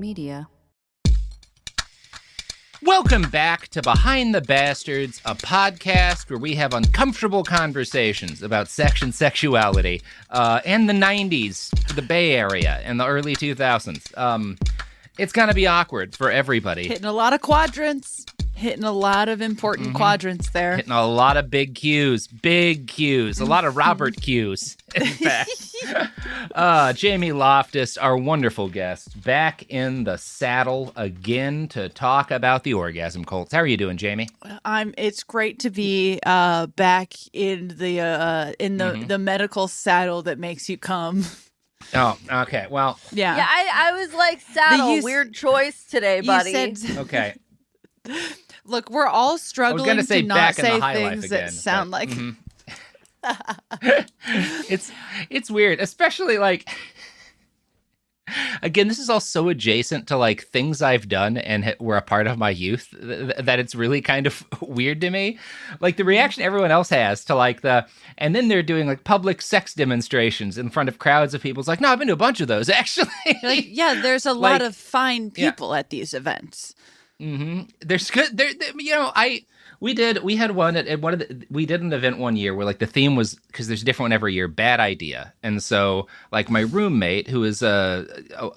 Media. Welcome back to Behind the Bastards, a podcast where we have uncomfortable conversations about sex and sexuality and the 90s, the Bay Area, and the early 2000s. It's going to be awkward for everybody. Hitting a lot of quadrants. Hitting a lot of important quadrants there. Hitting a lot of big cues. A lot of Robert cues, in fact. Jamie Loftus, our wonderful guest, back in the saddle again to talk about the orgasm cults. How are you doing, Jamie? It's great to be back in the medical saddle that makes you come. Oh, okay. Well, yeah. I was like, saddle, weird choice today, buddy. Okay. Look, we're all struggling to not say things again, that sound like. It's weird, especially like. Again, this is all so adjacent to like things I've done and were a part of my youth that it's really kind of weird to me. Like the reaction everyone else has to like and then they're doing like public sex demonstrations in front of crowds of people. It's like, no, I've been to a bunch of those actually. Like, yeah, there's a lot of fine people at these events. Mm-hmm. There's good. We had one at one of we did an event one year where like the theme was, because there's a different one every year, bad idea. And so like my roommate, who is a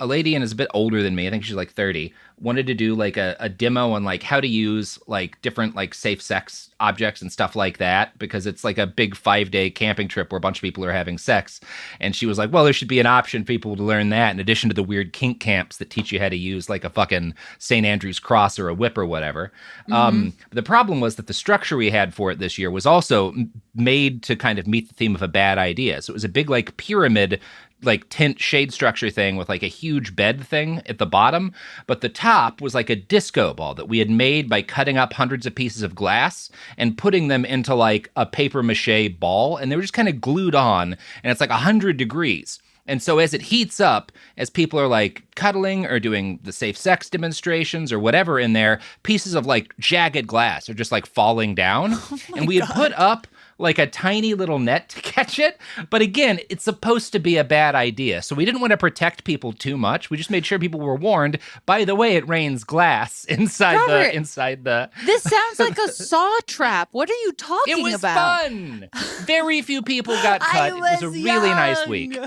lady and is a bit older than me, I think she's like 30, wanted to do like a demo on like how to use like different like safe sex objects and stuff like that, because it's like a big 5-day camping trip where a bunch of people are having sex. And she was like, well, there should be an option for people to learn that in addition to the weird kink camps that teach you how to use like a fucking St. Andrew's cross or a whip or whatever. The problem was that the structure we had for it this year was also made to kind of meet the theme of a bad idea. So it was a big like pyramid like tent shade structure thing with like a huge bed thing at the bottom, but the top was like a disco ball that we had made by cutting up hundreds of pieces of glass and putting them into like a paper mache ball, and they were just kind of glued on, and it's like 100 degrees. And so as it heats up, as people are like cuddling or doing the safe sex demonstrations or whatever in there, pieces of like jagged glass are just like falling down. And we had put up like a tiny little net to catch it. But again, it's supposed to be a bad idea. So we didn't want to protect people too much. We just made sure people were warned. By the way, it rains glass inside the. This sounds like a saw trap. What are you talking about? It was fun. Very few people got cut. It was a really nice week.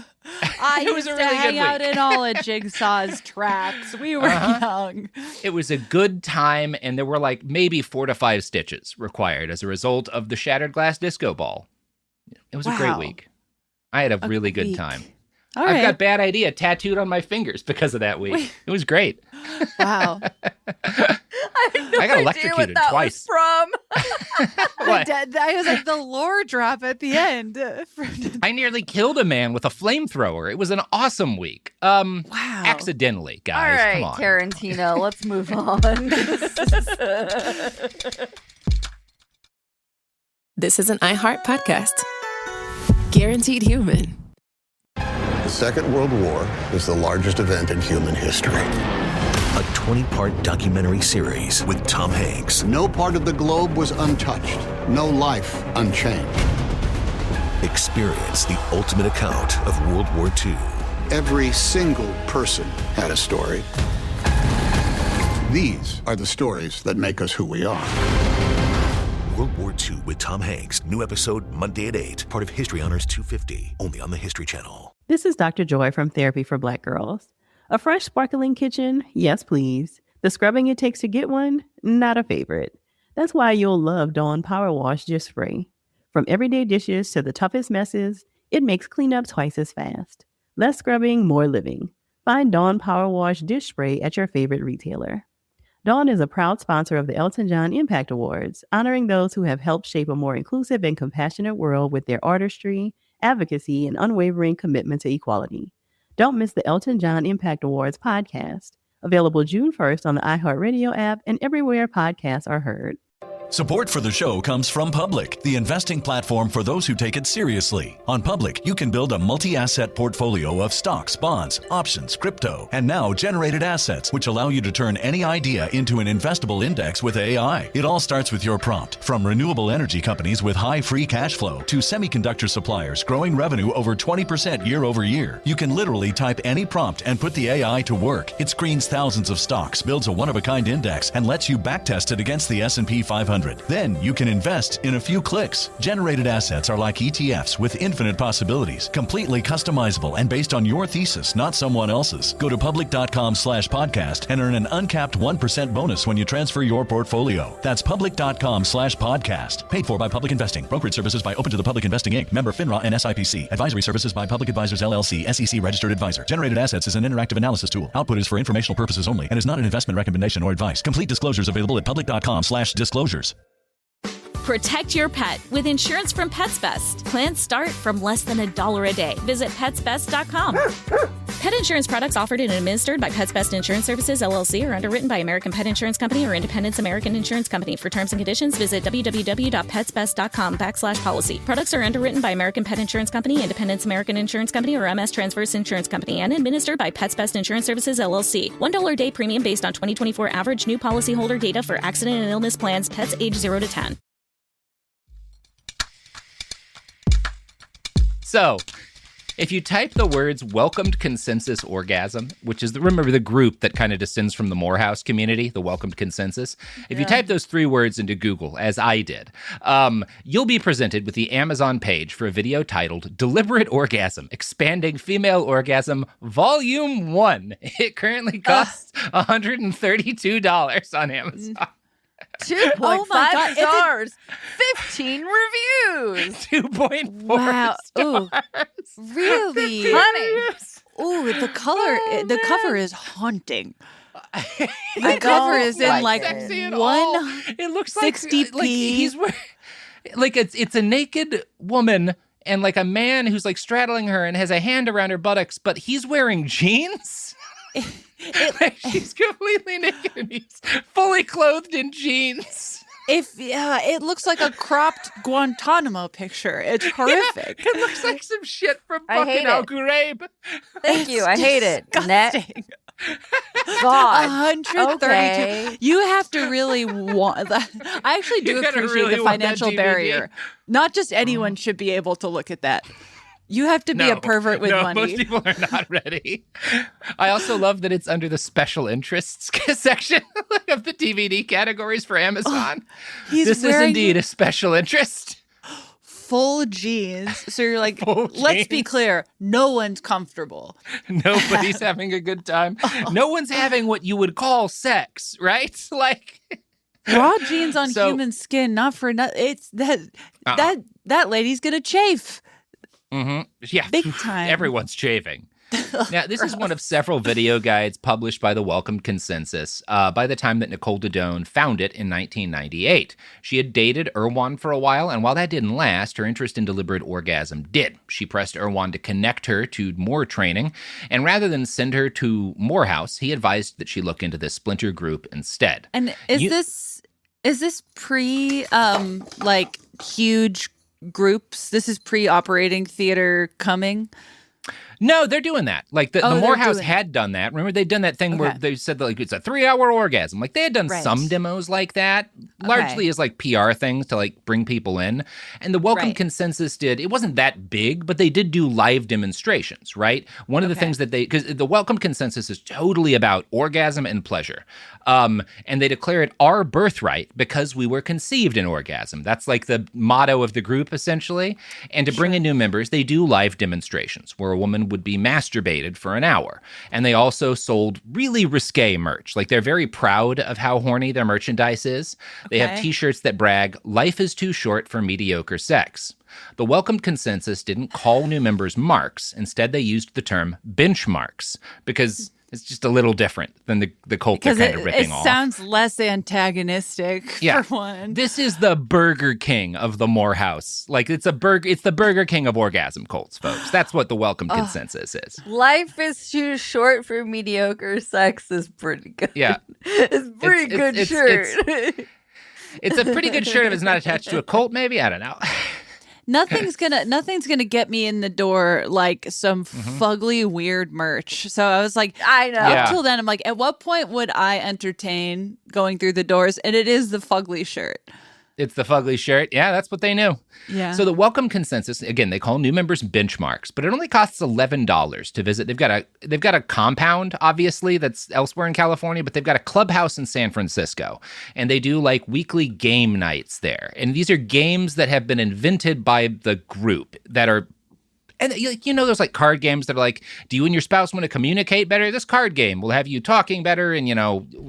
I used to hang out in all of Jigsaw's traps. We were young. It was a good time, and there were like maybe 4 to 5 stitches required as a result of the shattered glass disco ball. It was a great week. I had a really good time. I've got bad idea tattooed on my fingers because of that week. It was great. Wow. I got electrocuted twice. From I was like the lore drop at the end. I nearly killed a man with a flamethrower. It was an awesome week. Wow. Accidentally, guys. All right, come on. Tarantino, let's move on. This is an iHeart podcast. Guaranteed Human. The Second World War is the largest event in human history. A 20-part documentary series with Tom Hanks. No part of the globe was untouched. No life unchanged. Experience the ultimate account of World War II. Every single person had a story. These are the stories that make us who we are. World War II with Tom Hanks. New episode Monday at 8. Part of History Honors 250. Only on the History Channel. This is Dr. Joy from Therapy for Black Girls. A fresh, sparkling kitchen? Yes, please. The scrubbing it takes to get one? Not a favorite. That's why you'll love Dawn Power Wash Dish Spray. From everyday dishes to the toughest messes, it makes cleanup twice as fast. Less scrubbing, more living. Find Dawn Power Wash Dish Spray at your favorite retailer. Dawn is a proud sponsor of the Elton John Impact Awards, honoring those who have helped shape a more inclusive and compassionate world with their artistry, advocacy, and unwavering commitment to equality. Don't miss the Elton John Impact Awards podcast, available June 1st on the iHeartRadio app and everywhere podcasts are heard. Support for the show comes from Public, the investing platform for those who take it seriously. On Public, you can build a multi-asset portfolio of stocks, bonds, options, crypto, and now generated assets, which allow you to turn any idea into an investable index with AI. It all starts with your prompt. From renewable energy companies with high free cash flow to semiconductor suppliers growing revenue over 20% year over year, you can literally type any prompt and put the AI to work. It screens thousands of stocks, builds a one-of-a-kind index, and lets you backtest it against the S&P 500. Then you can invest in a few clicks. Generated assets are like ETFs with infinite possibilities, completely customizable and based on your thesis, not someone else's. Go to public.com/podcast and earn an uncapped 1% bonus when you transfer your portfolio. That's public.com/podcast. Paid for by Public Investing. Brokerage services by Open to the Public Investing Inc. Member FINRA and SIPC. Advisory services by Public Advisors LLC, SEC registered advisor. Generated assets is an interactive analysis tool. Output is for informational purposes only and is not an investment recommendation or advice. Complete disclosures available at public.com/disclosures. Protect your pet with insurance from Pets Best. Plans start from less than $1 a day. Visit petsbest.com. Pet insurance products offered and administered by Pets Best Insurance Services, LLC, are underwritten by American Pet Insurance Company or Independence American Insurance Company. For terms and conditions, visit www.petsbest.com/policy. Products are underwritten by American Pet Insurance Company, Independence American Insurance Company, or MS Transverse Insurance Company, and administered by Pets Best Insurance Services, LLC. $1 a day premium based on 2024 average new policyholder data for accident and illness plans, pets age 0 to 10. So, if you type the words welcomed consensus orgasm, which is, remember the group that kind of descends from the Morehouse community, the welcomed consensus. If you type those 3 words into Google, as I did, you'll be presented with the Amazon page for a video titled Deliberate Orgasm, Expanding Female Orgasm, Volume 1. It currently costs $132 on Amazon. 2.5 stars, 15 reviews, 2.4 stars. Really? Honey. Ooh, the cover is haunting. The cover is in like sexy at 160p. It looks like he's wearing, like it's a naked woman and like a man who's like straddling her and has a hand around her buttocks, but he's wearing jeans. Like she's completely naked and he's fully clothed in jeans. It looks like a cropped Guantanamo picture. It's horrific. Yeah, it looks like some shit from fucking Al Ghuraib. Thank you. I hate it. Disgusting. God. 132. Okay. You have to really want that. I actually do appreciate really the want that financial DVD. barrier. Not just anyone should be able to look at that. You have to be a pervert with money. Most people are not ready. I also love that it's under the special interests section of the DVD categories for Amazon. This is indeed a special interest. Full jeans. So you're like, let's be clear, no one's comfortable. Nobody's having a good time. No one's having what you would call sex, right? Like raw jeans on human skin, not for nothing. It's that lady's gonna chafe. Mm-hmm. Yeah, big time. Everyone's chafing. Now, this is one of several video guides published by the Welcomed Consensus by the time that Nicole Daedone found it in 1998. She had dated Erwan for a while, and while that didn't last, her interest in deliberate orgasm did. She pressed Erwan to connect her to more training, and rather than send her to Morehouse, he advised that she look into this splinter group instead. And is this pre like huge groups? This is pre-operating theater coming? No, they're doing that. Like the Morehouse had done that. Remember, they'd done that thing where they said that, like, it's a 3-hour orgasm. Like they had done some demos like that, largely as like PR things to like bring people in. And the Welcome Consensus did, it wasn't that big, but they did do live demonstrations, right? One of the things that because the Welcome Consensus is totally about orgasm and pleasure. And they declare it our birthright because we were conceived in orgasm. That's like the motto of the group, essentially. And to bring in new members, they do live demonstrations where a woman would be masturbated for an hour. And they also sold really risque merch. Like they're very proud of how horny their merchandise is. They have t-shirts that brag, life is too short for mediocre sex. The Welcome Consensus didn't call new members marks. Instead, they used the term benchmarks because it's just a little different than the cult they're kind of ripping off. It sounds less antagonistic, for one. This is the Burger King of the Morehouse. Like, it's the Burger King of orgasm cults, folks. That's what the Welcome Consensus is. Life is too short for mediocre sex is pretty good. Yeah. It's pretty good shirt. It's a pretty good shirt if it's not attached to a Colt, maybe. I don't know. Nothing's gonna get me in the door like some fugly weird merch. So I was like, I know. Up till then, I'm like, at what point would I entertain going through the doors? And it is the fugly shirt. It's the fugly shirt. Yeah, that's what they knew. Yeah. So the welcome consensus, again, they call new members benchmarks, but it only costs $11 to visit. They've got a compound, obviously, that's elsewhere in California, but they've got a clubhouse in San Francisco, and they do like weekly game nights there. And these are games that have been invented by the group that are. And there's like card games that are like, do you and your spouse want to communicate better? This card game will have you talking better and,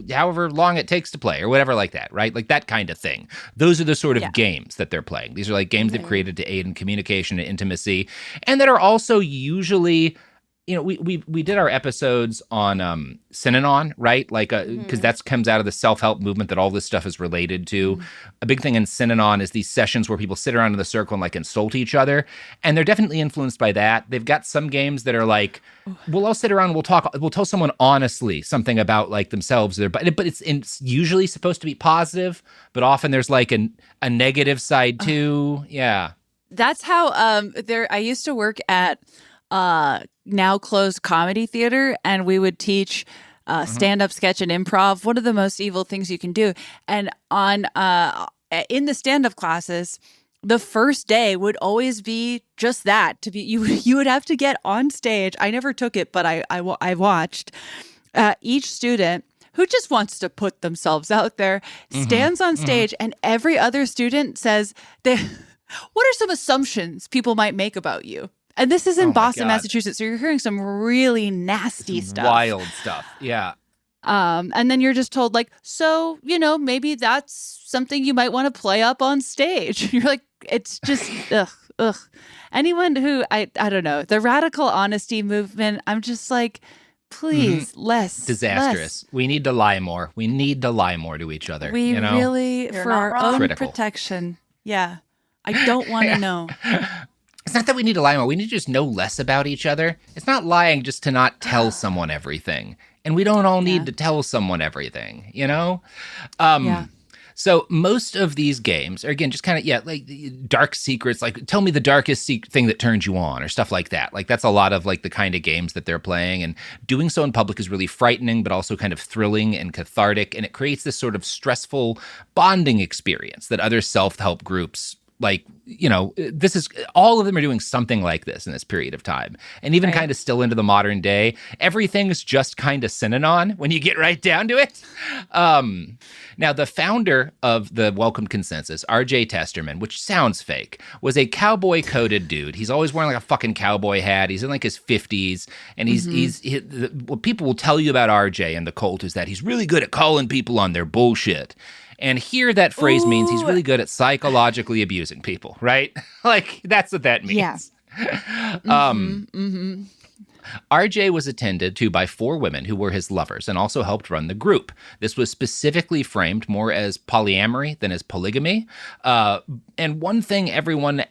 however long it takes to play or whatever like that, right? Like that kind of thing. Those are the sort of games that they're playing. These are like games they've created to aid in communication and intimacy, and that are also usually, we did our episodes on Synanon, right? Like, because that comes out of the self-help movement that all this stuff is related to. A big thing in Synanon is these sessions where people sit around in the circle and like insult each other. And they're definitely influenced by that. They've got some games that are like, we'll all sit around and we'll tell someone honestly something about like themselves. But it's usually supposed to be positive, but often there's like a negative side too. Yeah. That's how I used to work at now closed comedy theater, and we would teach stand-up, sketch, and improv. What are the most evil things you can do? And on in the stand-up classes, the first day would always be just that. You would have to get on stage. I never took it, but I watched each student who just wants to put themselves out there stands on stage, and every other student says, what are some assumptions people might make about you? And this is in Boston, Massachusetts. So you're hearing some really nasty stuff. Wild stuff. Yeah. And then you're just told like, so, maybe that's something you might want to play up on stage. You're like, it's just, ugh. Anyone who, I don't know, the radical honesty movement, I'm just like, please, less. Disastrous. Less. We need to lie more. We need to lie more to each other. We really, You're for not our wrong. own Critical. protection. Yeah. I don't want to know. It's not that we need to lie more. We need to just know less about each other. It's not lying just to not tell someone everything. And we don't all need to tell someone everything, So most of these games are, again, just kind of, like dark secrets, like tell me the darkest thing that turns you on or stuff like that. Like that's a lot of like the kind of games that they're playing. And doing so in public is really frightening, but also kind of thrilling and cathartic. And it creates this sort of stressful bonding experience that other self-help groups this is, all of them are doing something like this in this period of time. And even kind of still into the modern day, everything's just kind of Synanon when you get right down to it. Now, the founder of the Welcome Consensus, R.J. Testerman, which sounds fake, was a cowboy-coated dude. He's always wearing like a fucking cowboy hat. He's in like his 50s. And what people will tell you about R.J. and the cult is that he's really good at calling people on their bullshit. And here that phrase means he's really good at psychologically abusing people, right? Like, that's what that means. Yeah. RJ was attended to by 4 women who were his lovers and also helped run the group. This was specifically framed more as polyamory than as polygamy. And one thing everyone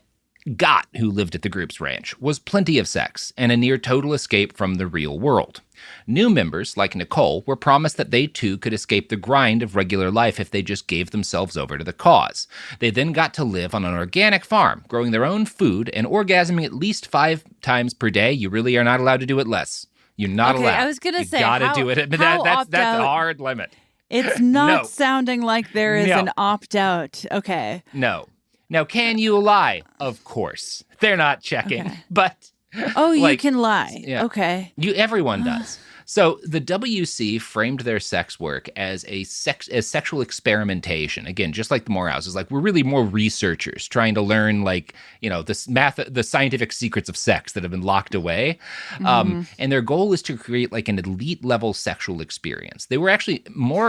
got who lived at the group's ranch was plenty of sex and a near total escape from the real world. New members, like Nicole, were promised that they too could escape the grind of regular life if they just gave themselves over to the cause. They then got to live on an organic farm, growing their own food and orgasming at least 5 times per day. You really are not allowed to do it less. You're not allowed. I was going to say, you gotta do it. But that's a hard limit. It's not sounding like there is an opt-out. Okay. No. Now, can you lie? Of course. They're not checking, but... Oh, you can lie. Yeah. Okay. Everyone does. So the WC framed their sex work as as sexual experimentation. Again, just like the Moore House is like, we're really more researchers trying to learn the scientific secrets of sex that have been locked away. And their goal is to create like an elite level sexual experience. They were actually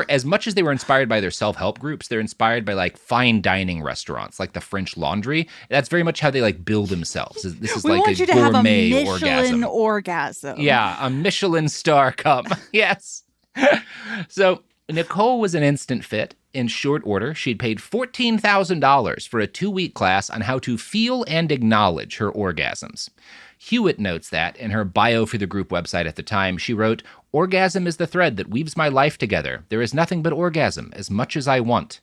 as much as they were inspired by their self-help groups, they're inspired by like fine dining restaurants, like the French Laundry. That's very much how they like build themselves. This is like a gourmet orgasm. Yeah, a Michelin star come. Yes. So Nicole was an instant fit. In short order, she'd paid $14,000 for a 2-week class on how to feel and acknowledge her orgasms. Hewitt notes that in her bio for the group website at the time, she wrote, "Orgasm is the thread that weaves my life together. There is nothing but orgasm, as much as I want."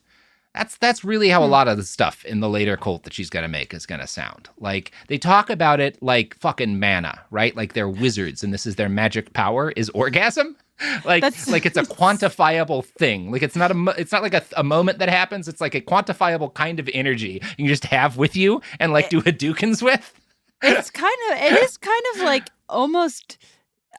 That's really how a lot of the stuff in the later cult that she's going to make is going to sound. Like, they talk about it like fucking mana, right? Like they're wizards and this is their magic power is orgasm. Like it's a quantifiable thing. Like it's not like a moment that happens. It's like a quantifiable kind of energy you can just have with you and like do a Dukins with. It is kind of like almost,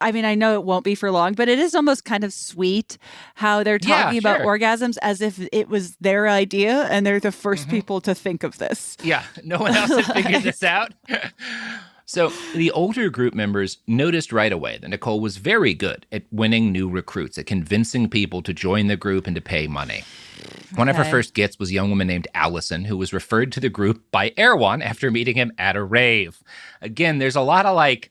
I mean, I know it won't be for long, but it is almost kind of sweet how they're talking about orgasms as if it was their idea and they're the first people to think of this. Yeah, no one else had figured this out. So the older group members noticed right away that Nicole was very good at winning new recruits, at convincing people to join the group and to pay money. One of her first gets was a young woman named Allison, who was referred to the group by Erewhon after meeting him at a rave. Again, there's a lot of like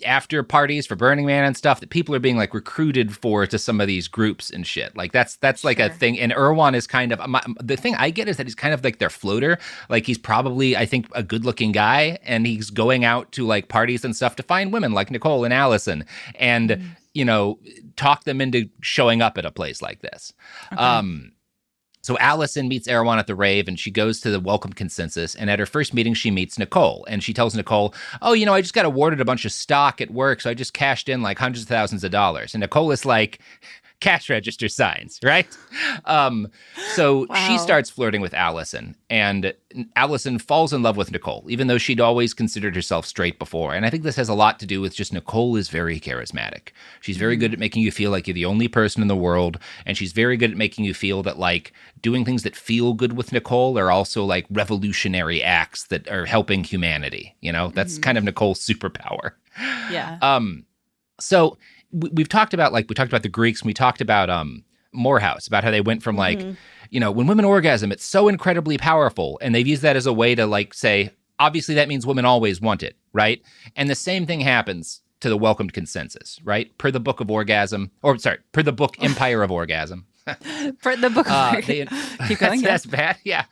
after parties for Burning Man and stuff that people are being like recruited for to some of these groups and shit. Like that's like a thing. And Erewhon is kind of the thing I get is that he's kind of like their floater. Like he's probably, I think, a good looking guy and he's going out to like parties and stuff to find women like Nicole and Allison and, you know, talk them into showing up at a place like this. Okay. So Allison meets Erewhon at the rave and she goes to the welcome consensus. And at her first meeting, she meets Nicole and she tells Nicole, oh, you know, I just got awarded a bunch of stock at work. So I just cashed in like hundreds of thousands of dollars. And Nicole is like, cash register signs, right? So she starts flirting with Allison and Allison falls in love with Nicole, even though she'd always considered herself straight before. And I think this has a lot to do with just Nicole is very charismatic. She's very good at making you feel like you're the only person in the world. And she's very good at making you feel that like doing things that feel good with Nicole are also like revolutionary acts that are helping humanity. You know, that's kind of Nicole's superpower. Yeah. So we've talked about the Greeks and we talked about Morehouse, about how they went from like, you know, when women orgasm, it's so incredibly powerful. And they've used that as a way to like say, obviously that means women always want it, right? And the same thing happens to the welcomed consensus, right? Per the book Empire of Orgasm. For the book of keep going. That's bad. Yeah.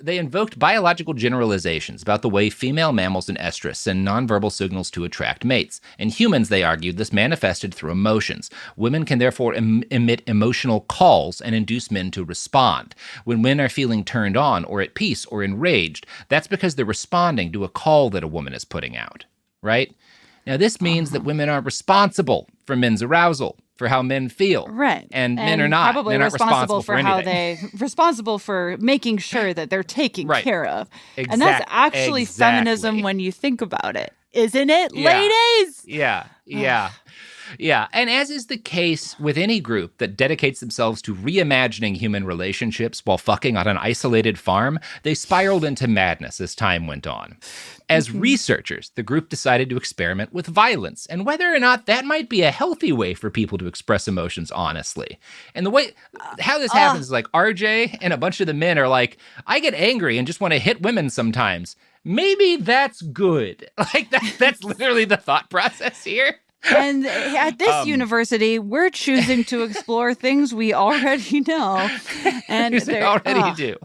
They invoked biological generalizations about the way female mammals and estrus send nonverbal signals to attract mates. In humans, they argued, this manifested through emotions. Women can therefore emit emotional calls and induce men to respond. When men are feeling turned on or at peace or enraged, that's because they're responding to a call that a woman is putting out, right? Now, this means that women are responsible for men's arousal, for how men feel. Right. And men are not. Probably men aren't responsible for how anything. responsible for making sure that they're taken care of. Exactly. And that's actually feminism when you think about it. Isn't it, ladies? Yeah. And as is the case with any group that dedicates themselves to reimagining human relationships while fucking on an isolated farm, they spiraled into madness as time went on. As researchers, the group decided to experiment with violence and whether or not that might be a healthy way for people to express emotions honestly. And the way how this happens is like RJ and a bunch of the men are like, I get angry and just want to hit women sometimes. Maybe that's good. Like that's literally the thought process here. And at this university, we're choosing to explore things we already know. And they already do.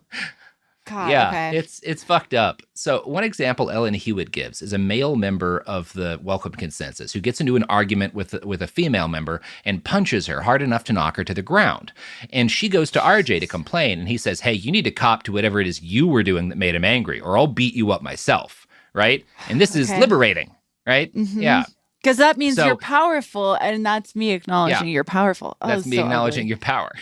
God, yeah, okay. It's fucked up. So one example Ellen Hewitt gives is a male member of the Welcome Consensus who gets into an argument with a female member and punches her hard enough to knock her to the ground. And she goes to RJ to complain, and he says, hey, you need to cop to whatever it is you were doing that made him angry, or I'll beat you up myself, right? And this is liberating, right? Mm-hmm. Yeah. Because that means you're powerful, and that's me acknowledging you're powerful. That's me acknowledging your power.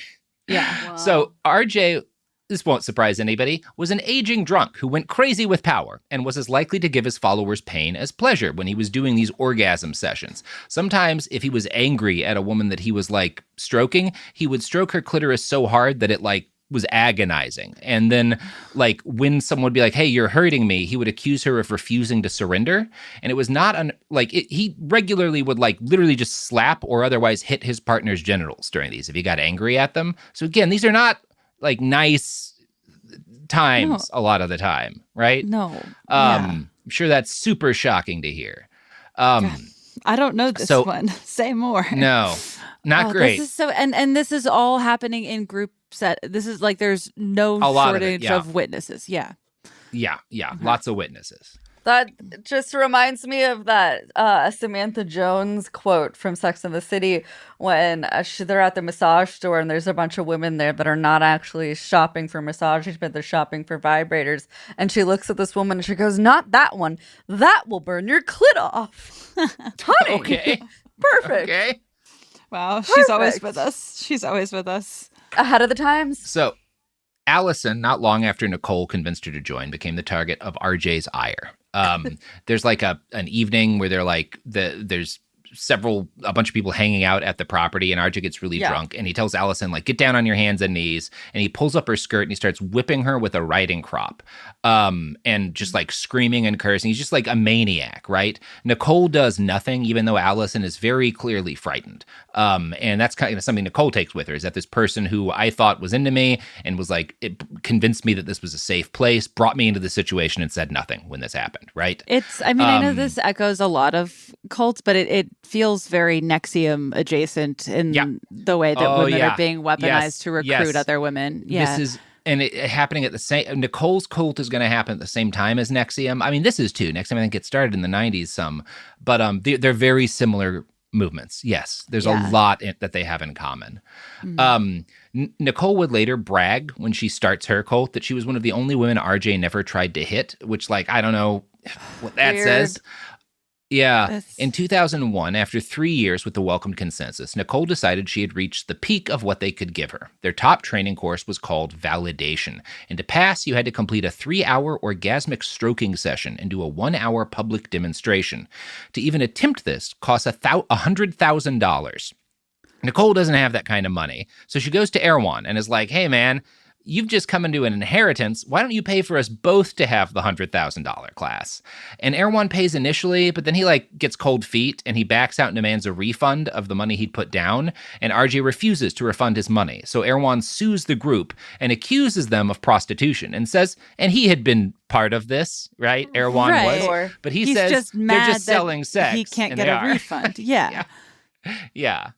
Yeah. Wow. So RJ, this won't surprise anybody, was an aging drunk who went crazy with power and was as likely to give his followers pain as pleasure when he was doing these orgasm sessions. Sometimes if he was angry at a woman that he was like stroking, he would stroke her clitoris so hard that it like was agonizing. And then like when someone would be like, hey, you're hurting me, he would accuse her of refusing to surrender. And it was not he regularly would like literally just slap or otherwise hit his partner's genitals during these if he got angry at them. So again, these are not like nice times a lot of the time, right? No. I'm sure that's super shocking to hear. I don't know this one. Say more. No, not great. This is and this is all happening in group set. This is like there's no shortage of witnesses. Yeah. Yeah. Lots of witnesses. That just reminds me of that Samantha Jones quote from Sex and the City when they're at the massage store and there's a bunch of women there that are not actually shopping for massages, but they're shopping for vibrators. And she looks at this woman and she goes, "Not that one. That will burn your clit off." Honey. Okay. Perfect. Okay. Wow. She's always with us. She's always with us. Ahead of the times. So Allison, not long after Nicole convinced her to join, became the target of RJ's ire. There's like an evening where there's a bunch of people hanging out at the property, and RJ gets really drunk, and he tells Allison, like, get down on your hands and knees, and he pulls up her skirt and he starts whipping her with a riding crop, and just like screaming and cursing. He's just like a maniac, right? Nicole does nothing, even though Allison is very clearly frightened. And that's kind of something Nicole takes with her, is that this person who I thought was into me and was like, it convinced me that this was a safe place, brought me into the situation and said nothing when this happened, right? I know this echoes a lot of cults, but it feels very NXIVM adjacent in the way that women are being weaponized to recruit other women. Yeah. And it happening at the same, Nicole's cult is going to happen at the same time as NXIVM. I mean, this is too. NXIVM, I think, it started in the 90s some, but they're very similar movements. Yes, there's a lot that they have in common. Mm-hmm. Nicole would later brag when she starts her cult that she was one of the only women RJ never tried to hit, which, like, I don't know what that says. Yeah. In 2001, after 3 years with the welcomed consensus, Nicole decided she had reached the peak of what they could give her. Their top training course was called Validation. And to pass, you had to complete a 3-hour orgasmic stroking session and do a 1-hour public demonstration. To even attempt this costs $100,000. Nicole doesn't have that kind of money. So she goes to Erwan and is like, hey, man, you've just come into an inheritance. Why don't you pay for us both to have the $100,000 class? And Erwan pays initially, but then he gets cold feet and he backs out and demands a refund of the money he'd put down. And RJ refuses to refund his money. So Erwan sues the group and accuses them of prostitution and says, and he had been part of this, right? Erwan was. But he says just they're just selling sex. He can't get a refund. Yeah. Yeah.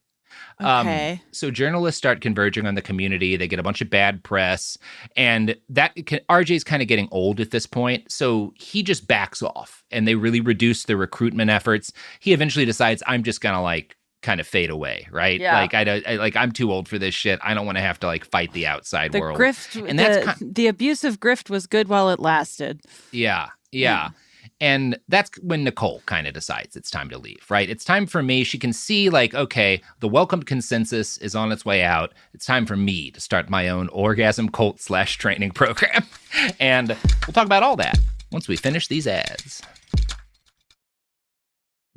Okay. So journalists start converging on the community. They get a bunch of bad press, and RJ's kind of getting old at this point, so he just backs off, and they really reduce the recruitment efforts. He eventually decides, I'm just gonna kind of fade away, right? Yeah. I'm too old for this shit. I don't want to have to fight the outside world. And the abusive grift was good while it lasted. Yeah. And that's when Nicole kind of decides it's time to leave, right? It's time for me. She can see, okay, the welcomed consensus is on its way out. It's time for me to start my own orgasm cult / training program. And we'll talk about all that once we finish these ads.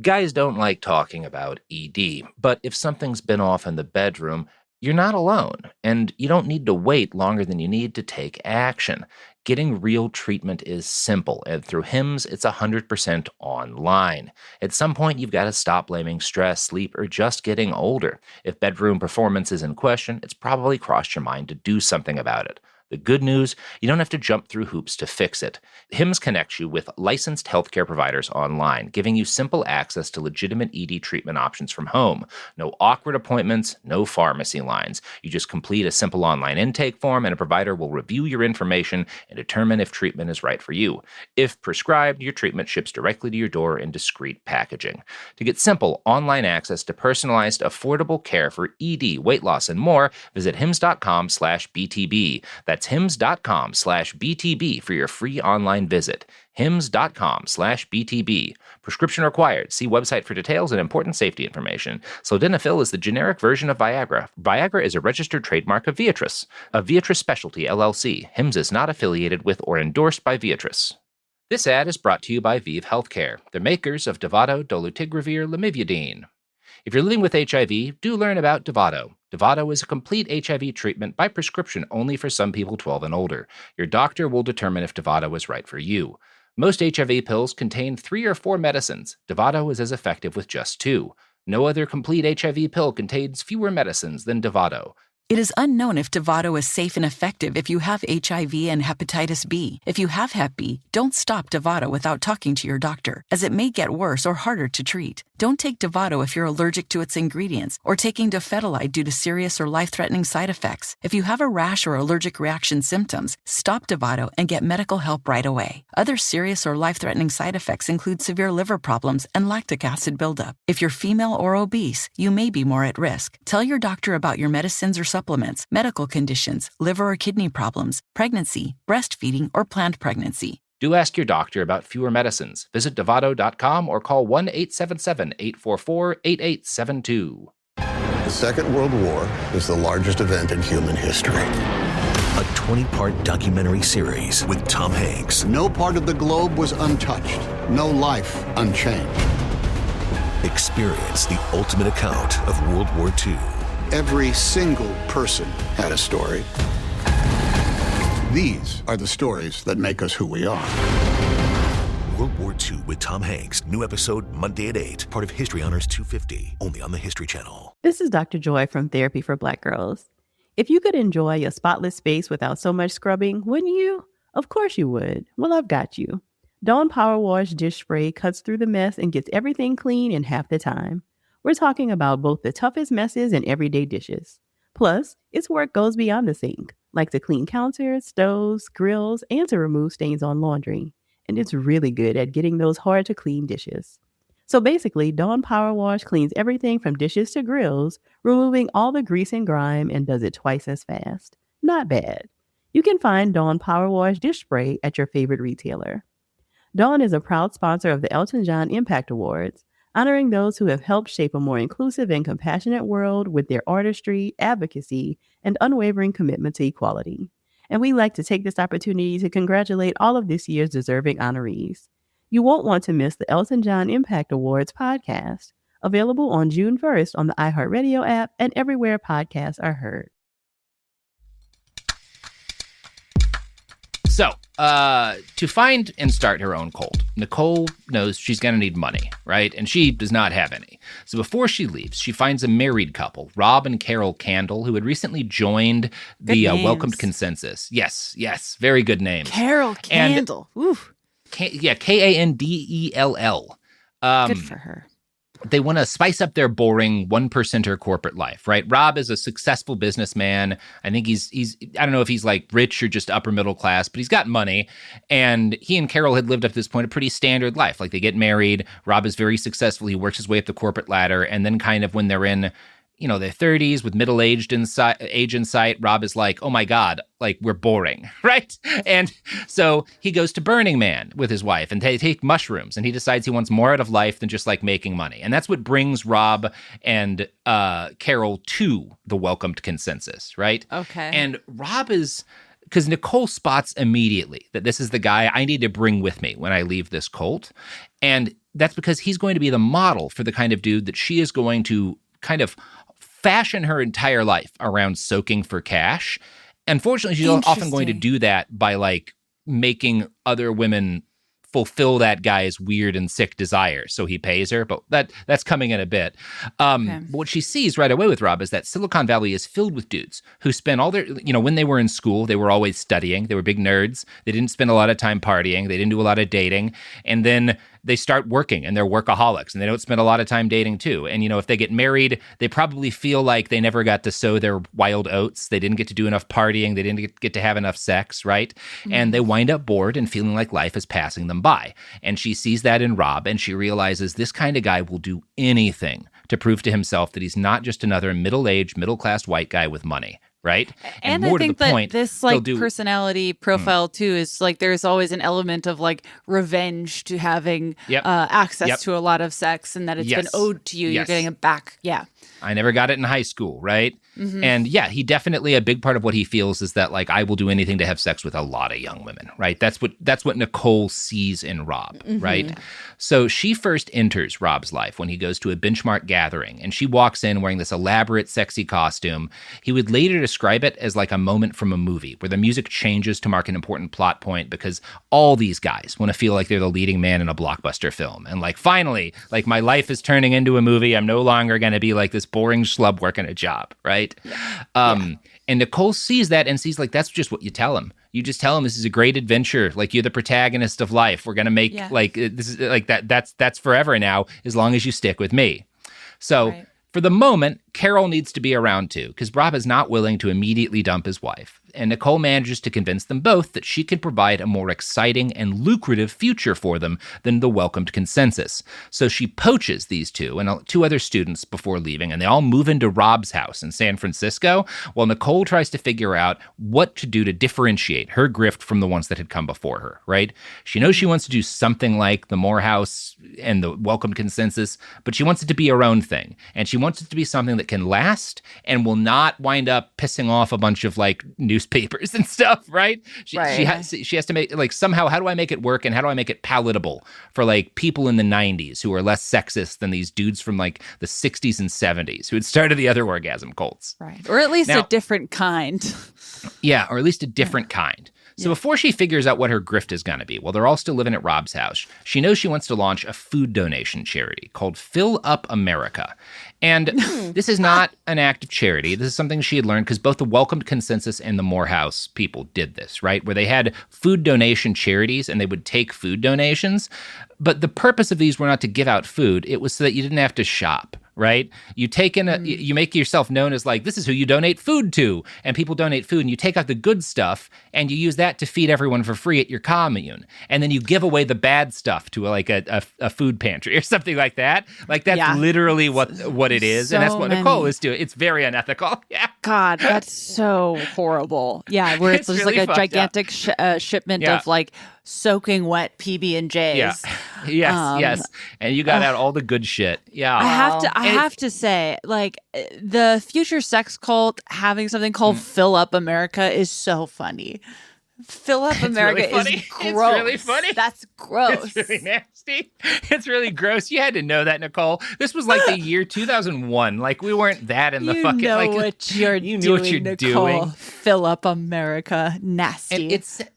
Guys don't like talking about ED, but if something's been off in the bedroom, you're not alone, and you don't need to wait longer than you need to take action. Getting real treatment is simple, and through Hims, it's 100% online. At some point, you've got to stop blaming stress, sleep, or just getting older. If bedroom performance is in question, it's probably crossed your mind to do something about it. The good news, you don't have to jump through hoops to fix it. Hims connects you with licensed healthcare providers online, giving you simple access to legitimate ED treatment options from home. No awkward appointments, no pharmacy lines. You just complete a simple online intake form, and a provider will review your information and determine if treatment is right for you. If prescribed, your treatment ships directly to your door in discreet packaging. To get simple online access to personalized, affordable care for ED, weight loss, and more, visit hims.com/BTB. That's hims.com/BTB for your free online visit. hims.com/BTB. Prescription required. See website for details and important safety information. Sildenafil is the generic version of Viagra. Viagra is a registered trademark of Viatris, a Viatris Specialty LLC. Hims is not affiliated with or endorsed by Viatris. This ad is brought to you by Vive Healthcare, the makers of Dovato, dolutegravir, lamivudine. If you're living with HIV, do learn about Dovato. Dovato is a complete HIV treatment by prescription only for some people 12 and older. Your doctor will determine if Dovato is right for you. Most HIV pills contain 3 or 4 medicines. Dovato is as effective with just 2. No other complete HIV pill contains fewer medicines than Dovato. It is unknown if Dovato is safe and effective if you have HIV and hepatitis B. If you have Hep B, don't stop Dovato without talking to your doctor, as it may get worse or harder to treat. Don't take Dovato if you're allergic to its ingredients or taking dofetilide due to serious or life-threatening side effects. If you have a rash or allergic reaction symptoms, stop Dovato and get medical help right away. Other serious or life-threatening side effects include severe liver problems and lactic acid buildup. If you're female or obese, you may be more at risk. Tell your doctor about your medicines or supplements, medical conditions, liver or kidney problems, pregnancy, breastfeeding, or planned pregnancy. Do ask your doctor about fewer medicines. Visit Dovato.com or call 1-877-844-8872. The Second World War is the largest event in human history. A 20-part documentary series with Tom Hanks. No part of the globe was untouched. No life unchanged. Experience the ultimate account of World War II. Every single person had a story. These are the stories that make us who we are. World War II with Tom Hanks. New episode Monday at 8. Part of History Honors 250. Only on the History Channel. This is Dr. Joy from Therapy for Black Girls. If you could enjoy a spotless space without so much scrubbing, wouldn't you? Of course you would. Well, I've got you. Dawn Power Wash Dish Spray cuts through the mess and gets everything clean in half the time. We're talking about both the toughest messes and everyday dishes. Plus, its work goes beyond the sink, like to clean counters, stoves, grills, and to remove stains on laundry. And it's really good at getting those hard-to-clean dishes. So basically, Dawn Power Wash cleans everything from dishes to grills, removing all the grease and grime, and does it twice as fast. Not bad. You can find Dawn Power Wash Dish Spray at your favorite retailer. Dawn is a proud sponsor of the Elton John Impact Awards, honoring those who have helped shape a more inclusive and compassionate world with their artistry, advocacy, and unwavering commitment to equality. And we'd like to take this opportunity to congratulate all of this year's deserving honorees. You won't want to miss the Elton John Impact Awards podcast, available on June 1st on the iHeartRadio app and everywhere podcasts are heard. So, to find and start her own cult, Nicole knows she's going to need money, right? And she does not have any. So before she leaves, she finds a married couple, Rob and Carol Candle, who had recently joined the Welcomed Consensus. Yes, very good names. Carol Candle. Oof. Kandell. Good for her. They want to spice up their boring 1%er corporate life, right? Rob is a successful businessman. I think he's I don't know if he's like rich or just upper middle class, but he's got money. And he and Carol had lived up to this point a pretty standard life. Like they get married. Rob is very successful. He works his way up the corporate ladder. And then kind of when they're in, their 30s with age in sight, Rob is like, oh my God, like we're boring, right? And so he goes to Burning Man with his wife and they take mushrooms and he decides he wants more out of life than just like making money. And that's what brings Rob and Carol to the Welcomed Consensus, right? Okay. And Rob is... because Nicole spots immediately that this is the guy I need to bring with me when I leave this cult. And that's because he's going to be the model for the kind of dude that she is going to kind of fashion her entire life around soaking for cash. Unfortunately, she's often going to do that by like making other women fulfill that guy's weird and sick desires. So he pays her, but that's coming in a bit. But what she sees right away with Rob is that Silicon Valley is filled with dudes who spend all their, when they were in school, they were always studying. They were big nerds. They didn't spend a lot of time partying. They didn't do a lot of dating. And then they start working and they're workaholics and they don't spend a lot of time dating too. And, if they get married, they probably feel like they never got to sow their wild oats. They didn't get to do enough partying. They didn't get to have enough sex, right? Mm-hmm. And they wind up bored and feeling like life is passing them by. And she sees that in Rob and she realizes this kind of guy will do anything to prove to himself that he's not just another middle-aged, middle-class white guy with money. Right. And more I think to the that point, this personality profile too is like there's always an element of like revenge to having access to a lot of sex and that it's been owed to you. You're getting it back. Yeah. I never got it in high school, right? Mm-hmm. And he definitely, a big part of what he feels is that like I will do anything to have sex with a lot of young women, right? That's what Nicole sees in Rob, right? So she first enters Rob's life when he goes to a benchmark gathering and she walks in wearing this elaborate, sexy costume. He would later describe it as like a moment from a movie where the music changes to mark an important plot point because all these guys want to feel like they're the leading man in a blockbuster film. And like, finally, like my life is turning into a movie. I'm no longer going to be like this boring schlub working a job, right? And Nicole sees that and sees like, that's just what you tell him. You just tell him this is a great adventure. Like, you're the protagonist of life. We're going to make like, this is like that's forever now, as long as you stick with me. So for the moment, Carol needs to be around too, because Rob is not willing to immediately dump his wife. And Nicole manages to convince them both that she can provide a more exciting and lucrative future for them than the welcomed consensus. So she poaches these two and two other students before leaving, and they all move into Rob's house in San Francisco, while Nicole tries to figure out what to do to differentiate her grift from the ones that had come before her, right? She knows she wants to do something like the Moore House and the welcomed consensus, but she wants it to be her own thing. And she wants it to be something that can last and will not wind up pissing off a bunch of like newspapers and stuff, right? She has to make like, somehow, how do I make it work and how do I make it palatable for like people in the 90s who are less sexist than these dudes from like the 60s and 70s who had started the other orgasm cults? Right. Or at least a different kind. Yeah, or at least a different kind. So before she figures out what her grift is going to be, while they're all still living at Rob's house, she knows she wants to launch a food donation charity called Fill Up America. And this is not an act of charity. This is something she had learned because both the Welcomed Consensus and the Moore House people did this, right? Where they had food donation charities and they would take food donations. But the purpose of these were not to give out food. It was so that you didn't have to shop, right? You take in you make yourself known as like, this is who you donate food to. And people donate food and you take out the good stuff and you use that to feed everyone for free at your commune. And then you give away the bad stuff to like a food pantry or something like that. Like that's literally what it is. And that's what Nicole is doing. It's very unethical. Yeah. God, that's so horrible. Yeah, where it's just really like a gigantic shipment of like soaking wet PB&Js. Yeah. Yes. And you got out all the good shit. Yeah. I have to say, like, the future sex cult having something called Fill Up America is so funny. Fill Up America is gross. It's really funny. That's gross. It's really nasty. It's really gross. You had to know that, Nicole. This was like the year 2001. Like, we weren't that in the fucking... You know like, what you're doing, knew what you're Nicole. doing. Fill Up America. Nasty. And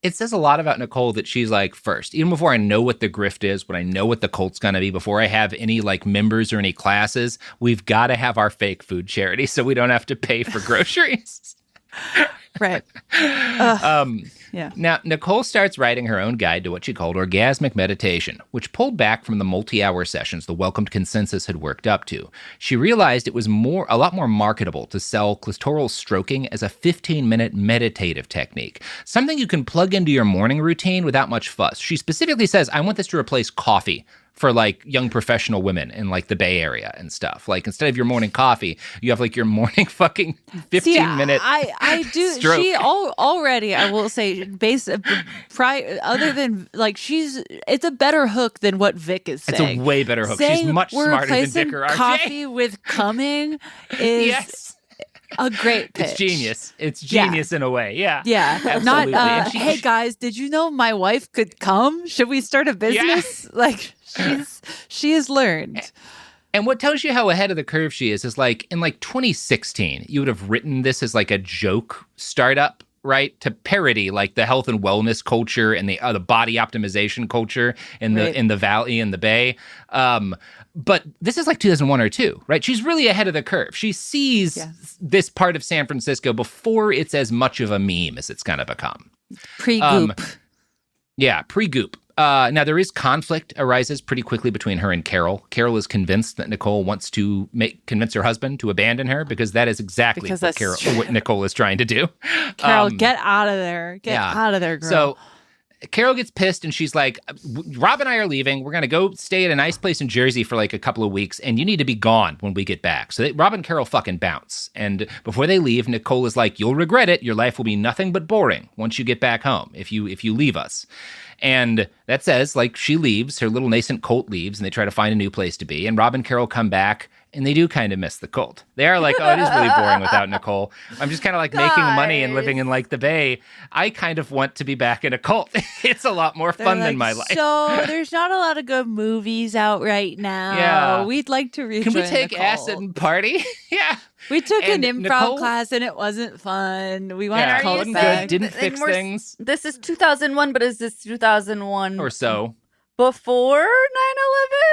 it says a lot about Nicole that she's like, first, even before I know what the grift is, when I know what the cult's going to be, before I have any like members or any classes, we've got to have our fake food charity so we don't have to pay for groceries. Right. Yeah. Now, Nicole starts writing her own guide to what she called orgasmic meditation, which pulled back from the multi-hour sessions the Welcomed Consensus had worked up to. She realized it was a lot more marketable to sell clitoral stroking as a 15-minute meditative technique, something you can plug into your morning routine without much fuss. She specifically says, I want this to replace coffee for like young professional women in like the Bay Area and stuff. Like instead of your morning coffee, you have like your morning fucking 15-minute I do. stroke. She already, I will say, other than like it's a better hook than what Vic is saying. It's a way better hook. She's much smarter than Vic or RJ. Coffee with coming is a great pitch. It's genius. It's genius in a way. Yeah. Yeah. Absolutely. Not, hey guys, did you know my wife could come? Should we start a business? Yeah. Like she has learned. And what tells you how ahead of the curve she is like in like 2016, you would have written this as like a joke startup, right? To parody like the health and wellness culture and the body optimization culture in the Valley and the Bay. But this is like 2001 or 2, right? She's really ahead of the curve. She sees this part of San Francisco before it's as much of a meme as it's going to become. Pre-goop. Pre-goop. Now, there is conflict arises pretty quickly between her and Carol. Carol is convinced that Nicole wants to convince her husband to abandon her because that is exactly what Nicole is trying to do. Carol, get out of there. Get out of there, girl. So Carol gets pissed and she's like, Rob and I are leaving. We're going to go stay at a nice place in Jersey for like a couple of weeks and you need to be gone when we get back. So Rob and Carol fucking bounce. And before they leave, Nicole is like, you'll regret it. Your life will be nothing but boring once you get back home if you leave us. And that says, like, she leaves, her little nascent cult leaves, and they try to find a new place to be. And Rob and Carol come back, and they do kind of miss the cult. They are like, oh, it is really boring without Nicole. I'm just kind of like making money and living in like the Bay. I kind of want to be back in a cult. It's a lot more fun than my life. So there's not a lot of good movies out right now. Yeah. We'd like to rejoin. Can we take Nicole. acid and party? Yeah. We took And an improv Nicole- class and it wasn't fun. We want Yeah, to call wasn't it back. good. Didn't fix things This is 2001, but is this 2001 or so. before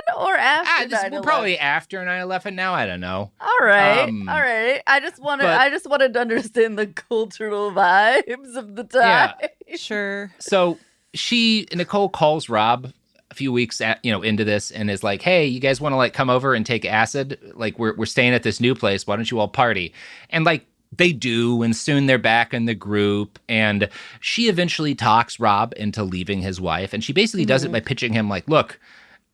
9/11 or after 9/11? We're probably after 9/11 now. I don't know. All right. I just wanted to understand the cultural vibes of the time. Sure. So Nicole calls Rob a few weeks into this and is like, hey, you guys want to like come over and take acid? Like we're staying at this new place. Why don't you all party? And like they do, and soon they're back in the group, and she eventually talks Rob into leaving his wife, and she basically does it by pitching him like, look,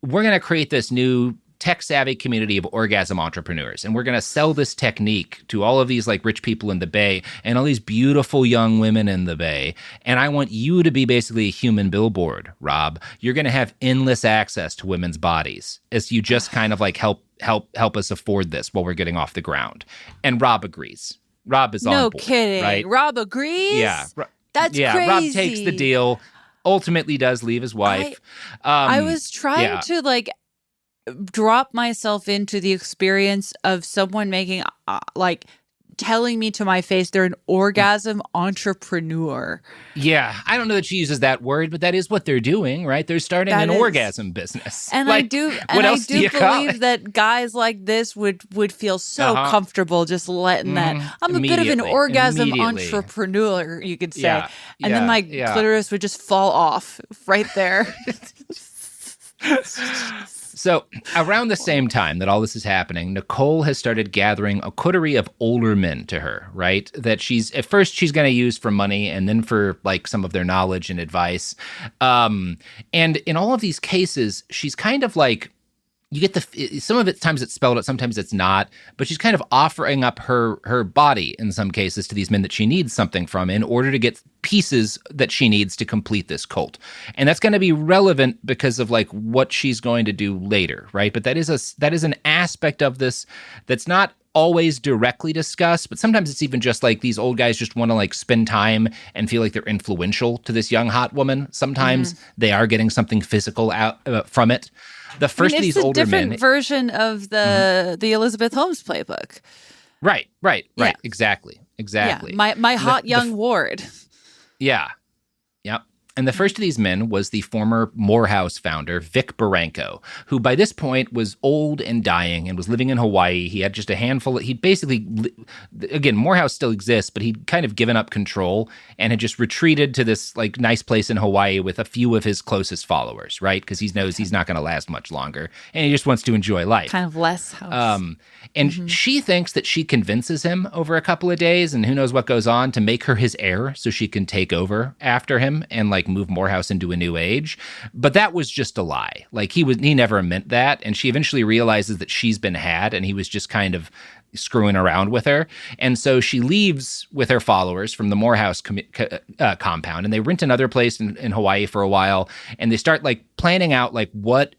we're going to create this new tech-savvy community of orgasm entrepreneurs, and we're going to sell this technique to all of these like rich people in the Bay and all these beautiful young women in the Bay, and I want you to be basically a human billboard, Rob. You're going to have endless access to women's bodies as you just kind of like help us afford this while we're getting off the ground. And Rob agrees. Rob is on board. No kidding. Right? Rob agrees? Yeah. That's yeah, crazy. Rob takes the deal, ultimately does leave his wife. I was trying to like drop myself into the experience of someone making like telling me to my face they're an orgasm entrepreneur. Yeah, I don't know that she uses that word, but that is what they're doing, right? They're starting an orgasm business. And like, I do you call believe it? that guys like this would feel so comfortable just letting that. I'm a bit of an orgasm entrepreneur, you could say. Yeah, and then my clitoris would just fall off right there. So around the same time that all this is happening, Nicole has started gathering a coterie of older men to her, right? That she's going to use for money and then for like some of their knowledge and advice. And in all of these cases, she's kind of like, you get some of it, times it's spelled out, sometimes it's not, but she's kind of offering up her body in some cases to these men that she needs something from in order to get pieces that she needs to complete this cult. And that's going to be relevant because of like what she's going to do later, right? But that is an aspect of this that's not always directly discussed, but sometimes it's even just like these old guys just want to like spend time and feel like they're influential to this young hot woman. Sometimes they are getting something physical out from it. The first of these older men, it's a different version of the Elizabeth Holmes playbook. Right. Yeah. Exactly. Yeah, my hot young ward. Yeah. Yep. And the first of these men was the former Morehouse founder, Vic Barranco, who by this point was old and dying and was living in Hawaii. He had just a handful. He'd basically, again, Morehouse still exists, but he'd kind of given up control and had just retreated to this like nice place in Hawaii with a few of his closest followers, right? Because he knows he's not going to last much longer and he just wants to enjoy life. Kind of less house. And she thinks that she convinces him over a couple of days and who knows what goes on to make her his heir so she can take over after him and like move Morehouse into a new age. But that was just a lie. Like he never meant that. And she eventually realizes that she's been had and he was just kind of screwing around with her. And so she leaves with her followers from the Morehouse compound and they rent another place in Hawaii for a while. And they start like planning out like what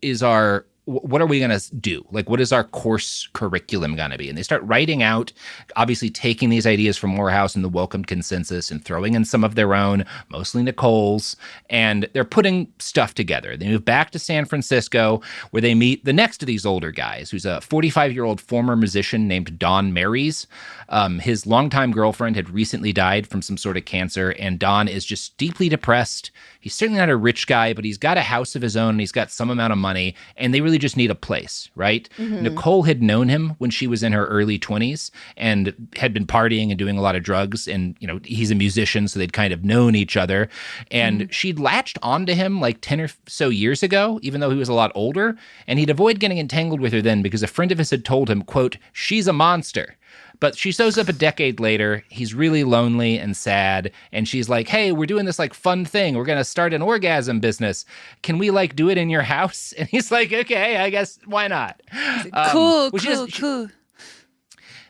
are we going to do? Like, what is our course curriculum going to be? And they start writing out, obviously taking these ideas from Morehouse and the Welcome Consensus and throwing in some of their own, mostly Nicole's, and they're putting stuff together. They move back to San Francisco where they meet the next of these older guys, who's a 45-year-old former musician named Don Marys. His longtime girlfriend had recently died from some sort of cancer, and Don is just deeply depressed. He's certainly not a rich guy, but he's got a house of his own and he's got some amount of money, and they really just need a place, right? Nicole had known him when she was in her early 20s and had been partying and doing a lot of drugs, and he's a musician, so they'd kind of known each other, and she'd latched onto him like 10 or so years ago, even though he was a lot older, and he'd avoid getting entangled with her then because a friend of his had told him, quote, "She's a monster." But she shows up a decade later. He's really lonely and sad. And she's like, hey, we're doing this like fun thing. We're going to start an orgasm business. Can we like do it in your house? And he's like, okay, I guess why not? Cool.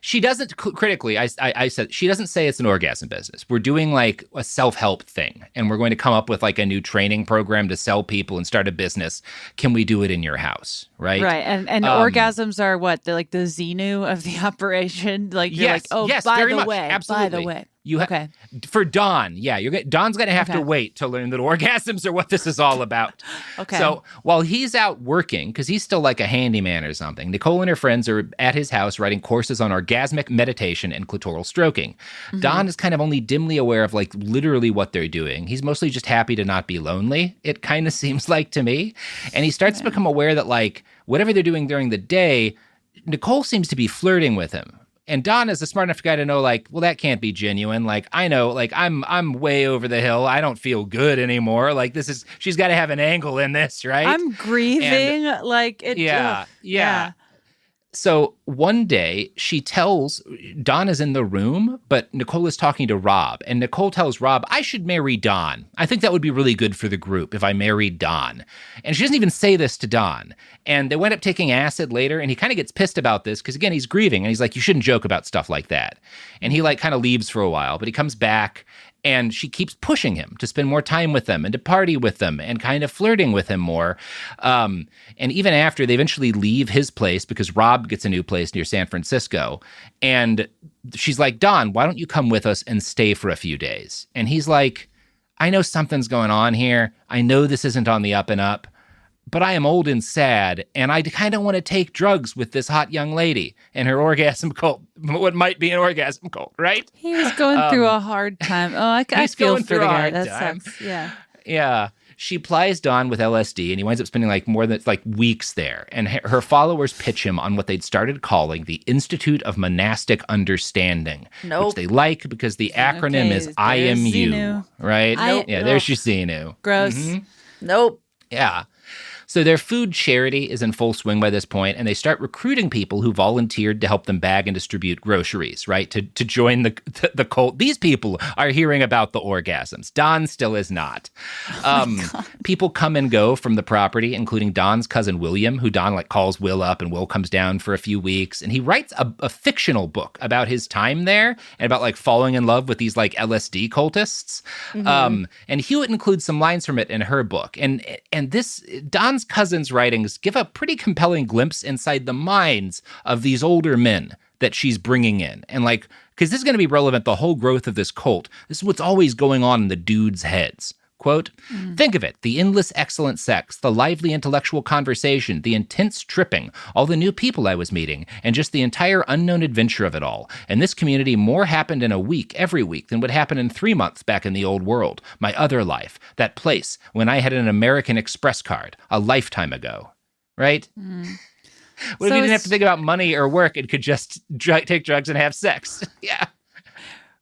She doesn't critically. I said she doesn't say it's an orgasm business. We're doing like a self-help thing, and we're going to come up with like a new training program to sell people and start a business. Can we do it in your house? Right. Right. And orgasms are what? They're like the Xenu of the operation. Like you're yes, like, oh, yes, by very the much. way, Absolutely. by the way. Okay. For Dawn, yeah, Dawn's going to have to Okay. wait to learn that orgasms are what this is all about. Okay. So while he's out working, because he's still like a handyman or something, Nicole and her friends are at his house writing courses on orgasmic meditation and clitoral stroking. Mm-hmm. Don is kind of only dimly aware of like literally what they're doing. He's mostly just happy to not be lonely, it kind of seems like to me. And he starts to become aware that like whatever they're doing during the day, Nicole seems to be flirting with him. And Don is a smart enough guy to know, like, well, that can't be genuine. Like, I know, like, I'm way over the hill. I don't feel good anymore. Like, she's got to have an angle in this, right? I'm grieving. Like, it. Yeah. So one day Don is in the room, but Nicole is talking to Rob. And Nicole tells Rob, I should marry Don. I think that would be really good for the group if I married Don. And she doesn't even say this to Don. And they wind up taking acid later, and he kind of gets pissed about this because, again, he's grieving. And he's like, you shouldn't joke about stuff like that. And he like kind of leaves for a while, but he comes back. And she keeps pushing him to spend more time with them and to party with them and kind of flirting with him more. And even after they eventually leave his place because Rob gets a new place near San Francisco. And she's like, Don, why don't you come with us and stay for a few days? And he's like, I know something's going on here. I know this isn't on the up and up. But I am old and sad, and I kind of want to take drugs with this hot young lady and her orgasm cult, what might be an orgasm cult, right? He was going through a hard time. Oh, I feel for the guy. That sucks. Yeah. Yeah. She plies Don with LSD, and he winds up spending like more than like weeks there. And her followers pitch him on what they'd started calling the Institute of Monastic Understanding, which they like because the acronym is IMU, right? Yeah, there's your Xenu. Gross. Mm-hmm. Nope. Yeah. So their food charity is in full swing by this point, and they start recruiting people who volunteered to help them bag and distribute groceries, right, to join the cult. These people are hearing about the orgasms. Don still is not. People come and go from the property, including Don's cousin William, who Don like calls Will up, and Will comes down for a few weeks, and he writes a fictional book about his time there and about like falling in love with these like LSD cultists. Mm-hmm. And Hewitt includes some lines from it in her book, and this Don's cousin's writings give a pretty compelling glimpse inside the minds of these older men that she's bringing in. And like, because this is going to be relevant, the whole growth of this cult. This is what's always going on in the dudes' heads. Quote, think of it, the endless excellent sex, the lively intellectual conversation, the intense tripping, all the new people I was meeting, and just the entire unknown adventure of it all. In this community, more happened in a week, every week, than would happen in 3 months back in the old world. My other life, that place when I had an American Express card, a lifetime ago. Right? What if you didn't have to think about money or work and could just take drugs and have sex? Yeah.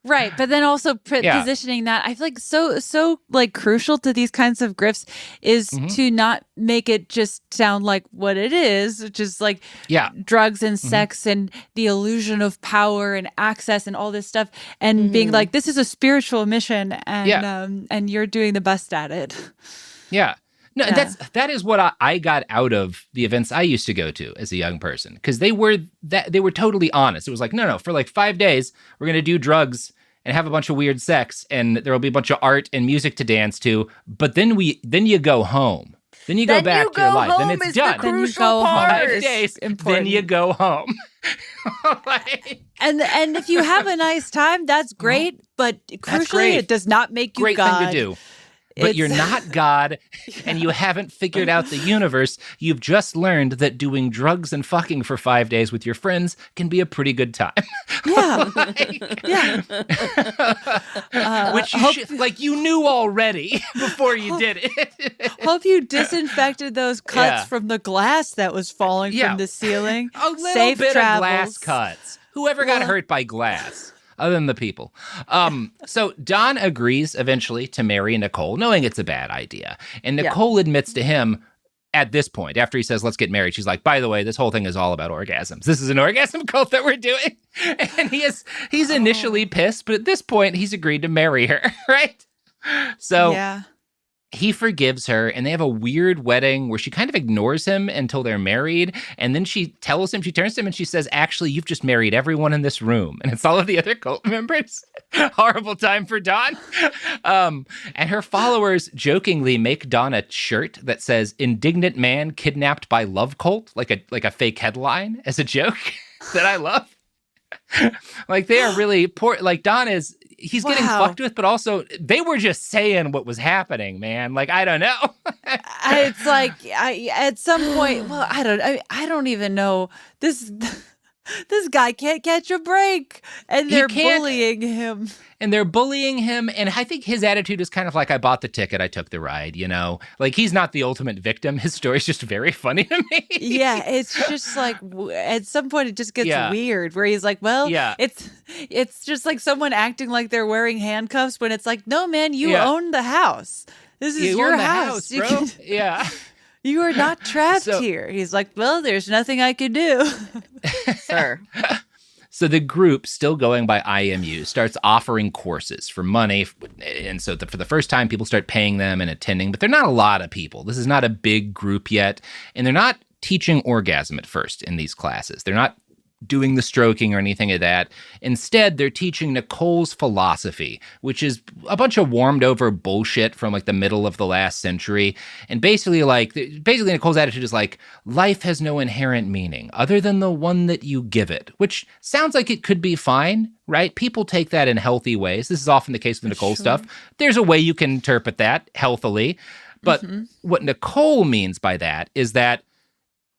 Right, but then also positioning that, I feel like so like crucial to these kinds of grifts is to not make it just sound like what it is, which is like drugs and sex and the illusion of power and access and all this stuff, and being like, this is a spiritual mission, and you're doing the best at it. Yeah. No, that is what I got out of the events I used to go to as a young person, because they were totally honest. It was like, no, for like 5 days, we're going to do drugs and have a bunch of weird sex, and there will be a bunch of art and music to dance to. But then you go home. Then you go back to your life. Then it's done. Then you go home. 5 days. Then you go home. And if you have a nice time, that's great. But crucially, it does not make you God. Great thing to do. But you're not God, and you haven't figured out the universe. You've just learned that doing drugs and fucking for 5 days with your friends can be a pretty good time. Yeah. Which you knew already before you did it. Hope you disinfected those cuts from the glass that was falling from the ceiling. A little Safe bit travels. of glass cuts. Whoever got hurt by glass? Other than the people. So Don agrees eventually to marry Nicole, knowing it's a bad idea. And Nicole admits to him at this point, after he says, let's get married, she's like, by the way, this whole thing is all about orgasms. This is an orgasm cult that we're doing. And he's initially pissed, but at this point, he's agreed to marry her, right? So he forgives her, and they have a weird wedding where she kind of ignores him until they're married. And then she tells him, she turns to him and she says, actually, you've just married everyone in this room. And it's all of the other cult members. Horrible time for Dawn. And her followers jokingly make Dawn a shirt that says, indignant man kidnapped by love cult, like a fake headline as a joke that I love. Like, they are really poor. Like, Dawn is, he's getting fucked with, but also they were just saying what was happening, man. Like, I don't know. It's like, at some point, well, I don't even know. This guy can't catch a break, and they're bullying him. And I think his attitude is kind of like, I bought the ticket, I took the ride, you know? Like, he's not the ultimate victim. His story's just very funny to me. Yeah, it's just like, at some point it just gets weird, where he's like, well, it's just like someone acting like they're wearing handcuffs when it's like, no, man, you own the house. This is your house. Bro. Yeah. You are not trapped here. He's like, well, there's nothing I could do. Sir. So the group, still going by IMU, starts offering courses for money. And so for the first time, people start paying them and attending. But they're not a lot of people. This is not a big group yet. And they're not teaching orgasm at first in these classes. They're not doing the stroking or anything of that. Instead, they're teaching Nicole's philosophy, which is a bunch of warmed over bullshit from like the middle of the last century. And basically Nicole's attitude is like, life has no inherent meaning other than the one that you give it, which sounds like it could be fine, right? People take that in healthy ways. This is often the case with Nicole stuff. There's a way you can interpret that healthily. But what Nicole means by that is that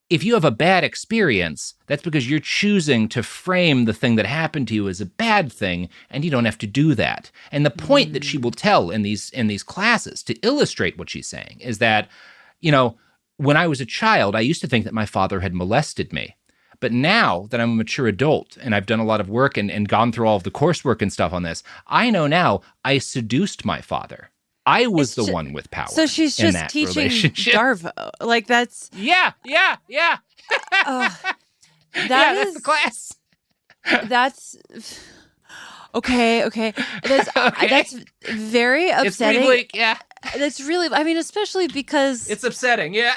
if you have a bad experience, that's because you're choosing to frame the thing that happened to you as a bad thing, and you don't have to do that. And the point that she will tell in these classes to illustrate what she's saying is that, you know, when I was a child, I used to think that my father had molested me. But now that I'm a mature adult and I've done a lot of work and gone through all of the coursework and stuff on this, I know now I seduced my father. I was the one with power. So she's just teaching Darvo. Like, that's... Yeah. That's the class. That's... Okay. That's very upsetting. It's pretty bleak, yeah. That's really... I mean, especially because... It's upsetting, yeah.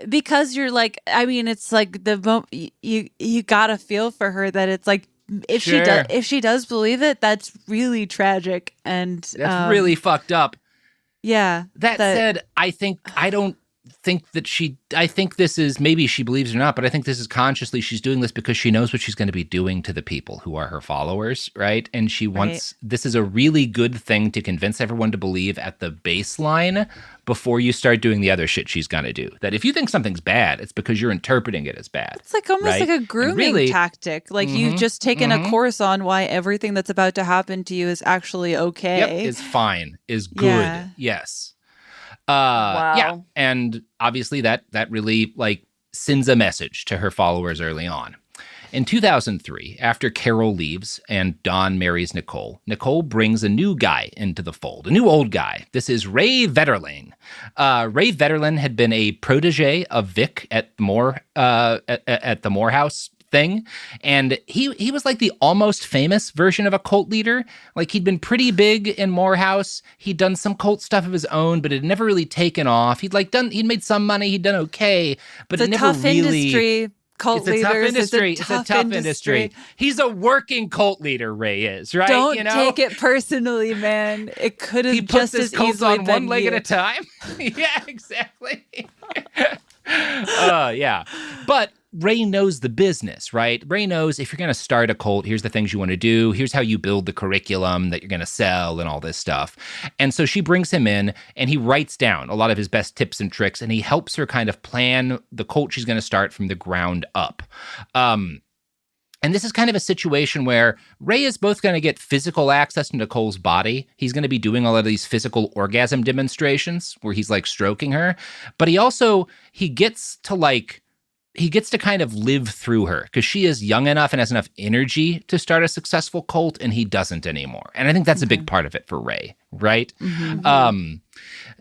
Because you're like... I mean, it's like the moment... You gotta feel for her that it's like... If she does believe it, that's really tragic. And... That's really fucked up. Yeah. That said, I think this is, maybe she believes it or not, but I think this is consciously, she's doing this because she knows what she's going to be doing to the people who are her followers, right? And she wants, this is a really good thing to convince everyone to believe at the baseline before you start doing the other shit she's going to do. That if you think something's bad, it's because you're interpreting it as bad. It's like almost like a grooming tactic. Like you've just taken a course on why everything that's about to happen to you is actually okay. Yep, is fine, is good. Yeah. Yes. Wow. Yeah, and obviously that really like sends a message to her followers early on. In 2003, after Carol leaves and Dawn marries Nicole, Nicole brings a new guy into the fold, a new old guy. This is Ray Vetterlane. Ray Vetterlane had been a protege of Vic at the Morehouse thing, and he was like the almost famous version of a cult leader. Like, he'd been pretty big in Morehouse. He'd done some cult stuff of his own, but it had never really taken off. He'd made some money. He'd done okay, but it never really. Industry. Cult leaders. It's a tough industry. He's a working cult leader, Ray is, right? Don't take it personally, man. It could have just as easily on one leg at a time. Yeah, exactly. Yeah. But Ray knows the business, right? Ray knows if you're going to start a cult, here's the things you want to do. Here's how you build the curriculum that you're going to sell and all this stuff. And so she brings him in and he writes down a lot of his best tips and tricks, and he helps her kind of plan the cult she's going to start from the ground up. And this is kind of a situation where Ray is both going to get physical access to Nicole's body. He's going to be doing all of these physical orgasm demonstrations where he's like stroking her. But he gets to kind of live through her because she is young enough and has enough energy to start a successful cult, and he doesn't anymore. And I think that's a big part of it for Ray, right? Mm-hmm.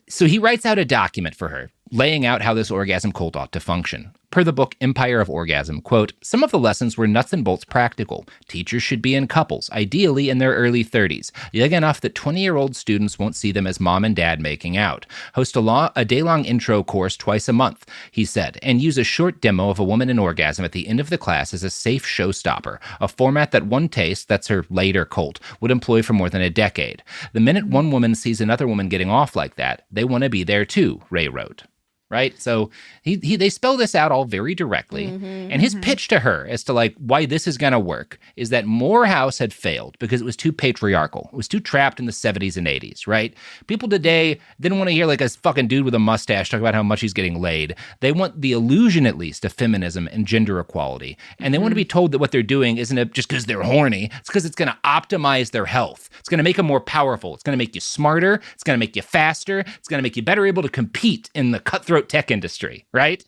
So he writes out a document for her. laying out how this orgasm cult ought to function. Per the book Empire of Orgasm, quote, some of the lessons were nuts and bolts practical. Teachers should be in couples, ideally in their early 30s, young enough that 20-year-old students won't see them as mom and dad making out. Host a day-long intro course twice a month, he said, and use a short demo of a woman in orgasm at the end of the class as a safe showstopper, a format that OneTaste, that's her later cult, would employ for more than a decade. The minute one woman sees another woman getting off like that, they want to be there too, Ray wrote. Right? So they spell this out all very directly. And his pitch to her as to like why this is going to work is that Morehouse had failed because it was too patriarchal. It was too trapped in the 70s and 80s, right? People today didn't want to hear like a fucking dude with a mustache talk about how much he's getting laid. They want the illusion, at least, of feminism and gender equality. And they want to be told that what they're doing isn't just because they're horny. It's because it's going to optimize their health. It's going to make them more powerful. It's going to make you smarter. It's going to make you faster. It's going to make you better able to compete in the cutthroat tech industry, right?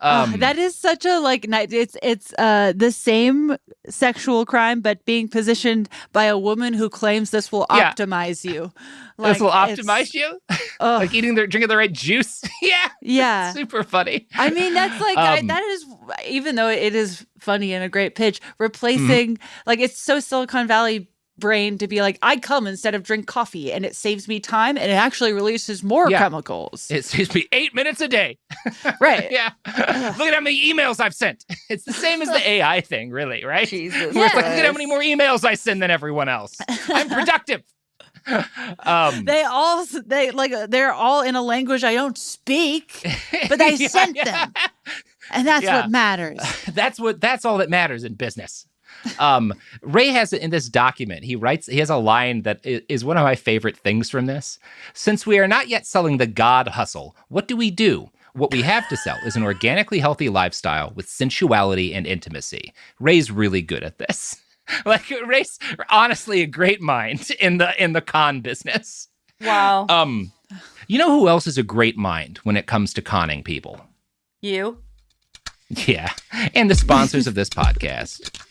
That is such a it's the same sexual crime, but being positioned by a woman who claims this will optimize you. Like, this will optimize you? Like drinking the right juice? Yeah. Super funny. I mean, that's like, that is, even though it is funny and a great pitch, replacing, like, it's so Silicon Valley brain to be like, I come instead of drink coffee and it saves me time and it actually releases more chemicals. It saves me 8 minutes a day. Right. Yeah. Look at how many emails I've sent. It's the same as the AI thing, really, right? Jesus. Where it's like, look at how many more emails I send than everyone else. I'm productive. They're all in a language I don't speak, but I sent them. And that's what matters. That's all that matters in business. Ray has in this document, he has a line that is one of my favorite things from this. Since we are not yet selling the God hustle, what do? What we have to sell is an organically healthy lifestyle with sensuality and intimacy. Ray's really good at this. Like, Ray's honestly a great mind in the con business. Wow. You know who else is a great mind when it comes to conning people? You? Yeah, and the sponsors of this podcast.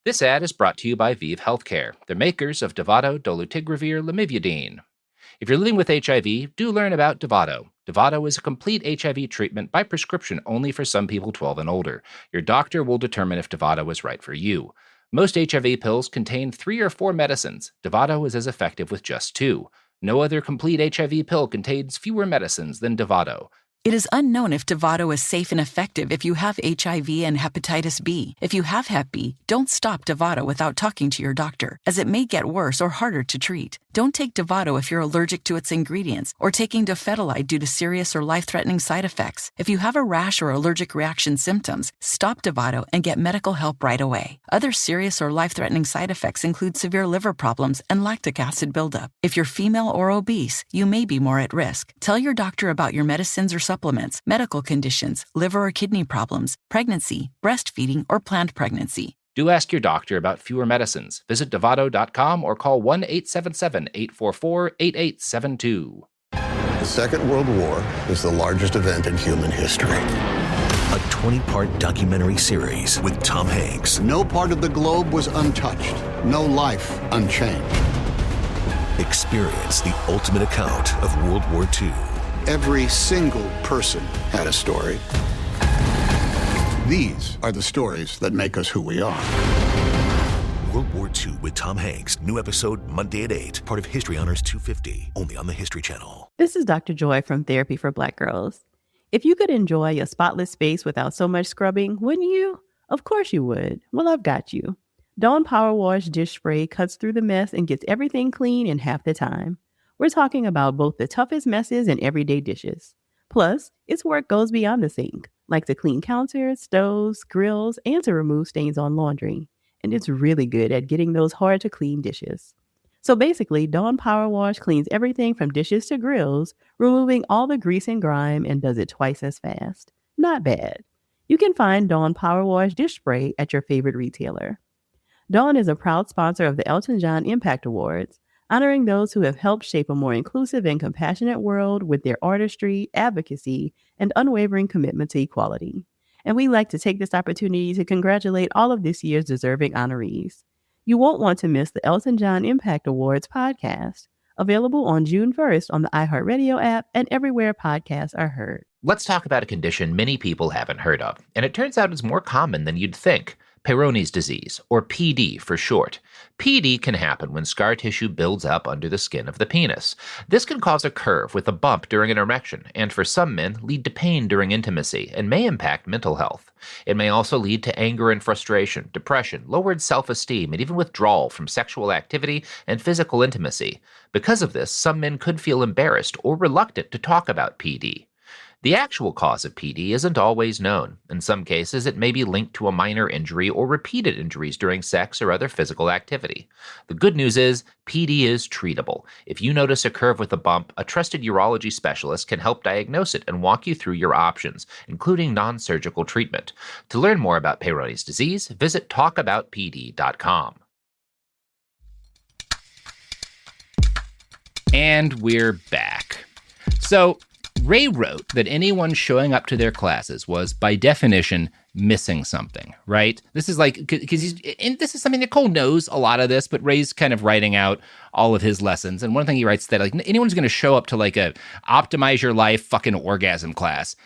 This ad is brought to you by Vive Healthcare, the makers of Dovato, dolutegravir, lamivudine. If you're living with HIV, do learn about Dovato. Dovato is a complete HIV treatment by prescription only for some people 12 and older. Your doctor will determine if Dovato is right for you. Most HIV pills contain 3 or 4 medicines. Dovato is as effective with just 2. No other complete HIV pill contains fewer medicines than Dovato. It is unknown if Dovato is safe and effective if you have HIV and hepatitis B. If you have Hep B, don't stop Dovato without talking to your doctor, as it may get worse or harder to treat. Don't take Dovato if you're allergic to its ingredients or taking dofetilide due to serious or life-threatening side effects. If you have a rash or allergic reaction symptoms, stop Dovato and get medical help right away. Other serious or life-threatening side effects include severe liver problems and lactic acid buildup. If you're female or obese, you may be more at risk. Tell your doctor about your medicines or supplements, medical conditions, liver or kidney problems, pregnancy, breastfeeding, or planned pregnancy. Do ask your doctor about fewer medicines. Visit Dovato.com or call 1-877-844-8872. The Second World War is the largest event in human history. A 20-part documentary series with Tom Hanks. No part of the globe was untouched. No life unchanged. Experience the ultimate account of World War II. Every single person had a story. These are the stories that make us who we are. World War II with Tom Hanks. New episode Monday at 8. Part of History Honors 250. Only on the History Channel. This is Dr. Joy from Therapy for Black Girls. If you could enjoy a spotless space without so much scrubbing, wouldn't you? Of course you would. Well, I've got you. Dawn Power Wash Dish Spray cuts through the mess and gets everything clean in half the time. We're talking about both the toughest messes and everyday dishes. Plus, its work goes beyond the sink, like to clean counters, stoves, grills, and to remove stains on laundry. And it's really good at getting those hard-to-clean dishes. So basically, Dawn Power Wash cleans everything from dishes to grills, removing all the grease and grime, and does it twice as fast. Not bad. You can find Dawn Power Wash Dish Spray at your favorite retailer. Dawn is a proud sponsor of the Elton John Impact Awards, honoring those who have helped shape a more inclusive and compassionate world with their artistry, advocacy, and unwavering commitment to equality. And we'd like to take this opportunity to congratulate all of this year's deserving honorees. You won't want to miss the Elton John Impact Awards podcast, Available on June 1st on the iHeartRadio app and everywhere podcasts are heard. Let's talk about a condition many people haven't heard of, and it turns out it's more common than you'd think. Peyronie's disease, or PD for short. PD can happen when scar tissue builds up under the skin of the penis. This can cause a curve with a bump during an erection, and for some men, lead to pain during intimacy, and may impact mental health. It may also lead to anger and frustration, depression, lowered self-esteem, and even withdrawal from sexual activity and physical intimacy. Because of this, some men could feel embarrassed or reluctant to talk about PD. The actual cause of PD isn't always known. In some cases, it may be linked to a minor injury or repeated injuries during sex or other physical activity. The good news is, PD is treatable. If you notice a curve with a bump, a trusted urology specialist can help diagnose it and walk you through your options, including non-surgical treatment. To learn more about Peyronie's disease, visit talkaboutpd.com. And we're back. So, Ray wrote that anyone showing up to their classes was, by definition, missing something, right? This is like, because this is something Nicole knows a lot of this, but Ray's kind of writing out all of his lessons. And one thing he writes that, like, anyone's going to show up to like a optimize your life fucking orgasm class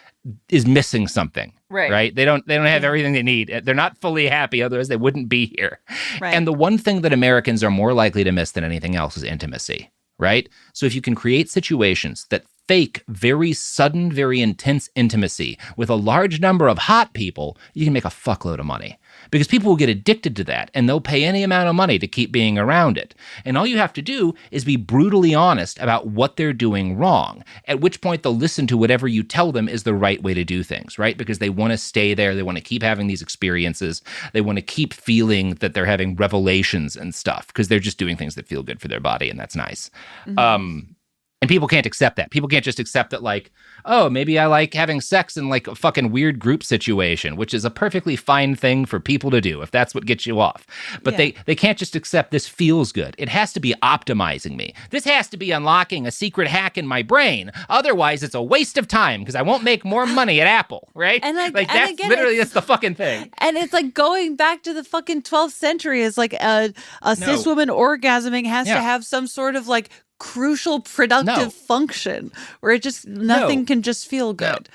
is missing something, right? They don't have everything they need. They're not fully happy, otherwise they wouldn't be here. Right. And the one thing that Americans are more likely to miss than anything else is intimacy, right? So if you can create situations that fake, very sudden, very intense intimacy with a large number of hot people, you can make a fuckload of money. Because people will get addicted to that, and they'll pay any amount of money to keep being around it. And all you have to do is be brutally honest about what they're doing wrong, at which point they'll listen to whatever you tell them is the right way to do things, right? Because they want to stay there, they want to keep having these experiences, they want to keep feeling that they're having revelations and stuff, because they're just doing things that feel good for their body, and that's nice. Mm-hmm. And people can't accept that. People can't just accept that, like, oh, maybe I like having sex in like a fucking weird group situation, which is a perfectly fine thing for people to do if that's what gets you off. But they can't just accept this feels good. It has to be optimizing me. This has to be unlocking a secret hack in my brain. Otherwise, it's a waste of time because I won't make more money at Apple, right? And that's again, literally that's the fucking thing. And it's like going back to the fucking 12th century is like a cis woman orgasming has to have some sort of like crucial productive function where it just nothing can just feel good.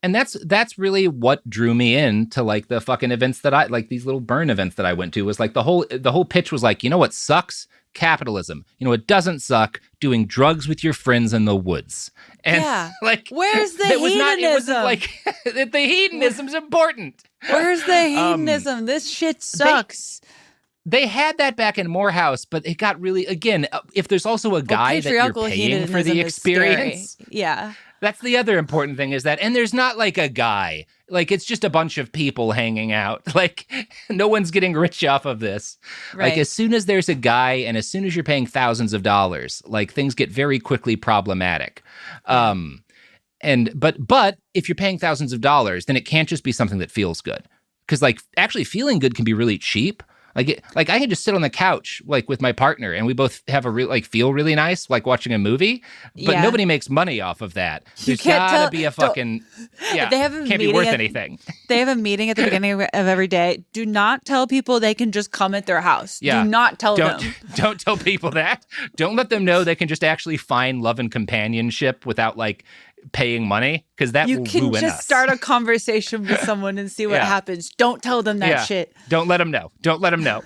And that's really what drew me in to like the fucking events that I like, these little burn events that I went to. Was like the whole pitch was like, you know what sucks? Capitalism. You know what doesn't suck? Doing drugs with your friends in the woods. And like, where's the hedonism? It wasn't like the hedonism's important. Where's the hedonism? This shit sucks. They had that back in Morehouse, but it got really, again, if there's also a guy that you're paying for the experience. Yeah. That's the other important thing is that, and there's not like a guy, like it's just a bunch of people hanging out. Like no one's getting rich off of this. Right. Like as soon as there's a guy and as soon as you're paying thousands of dollars, like things get very quickly problematic. But if you're paying thousands of dollars, then it can't just be something that feels good. Because like actually feeling good can be really cheap. Like I can just sit on the couch like with my partner and we both have feel really nice like watching a movie, but nobody makes money off of that. There's gotta be a fucking they have a can't be worth anything. They have a meeting at the beginning of every day. Do not tell people they can just come at their house. Yeah. Do not tell them. Don't tell people that. Don't let them know they can just actually find love and companionship without like paying money, because that will ruin us. You can just start a conversation with someone and see what happens. Don't tell them that shit. Don't let them know. Don't let them know.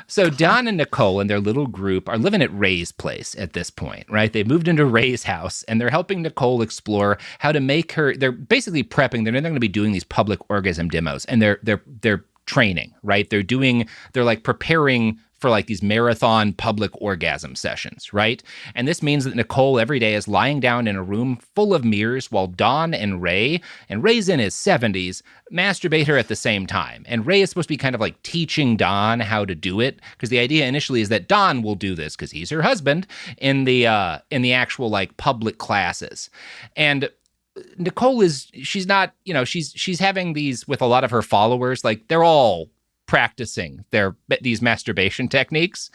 So Don and Nicole and their little group are living at Ray's place at this point, right? They moved into Ray's house and they're helping Nicole explore how to make her, they're basically prepping. They're going to be doing these public orgasm demos and they're training, right? They're like preparing for like these marathon public orgasm sessions, right? And this means that Nicole every day is lying down in a room full of mirrors while Don and Ray's in his 70s, masturbate her at the same time. And Ray is supposed to be kind of like teaching Don how to do it, because the idea initially is that Don will do this because he's her husband in the actual like public classes. And Nicole she's not, she's having these with a lot of her followers, like they're all practicing these masturbation techniques.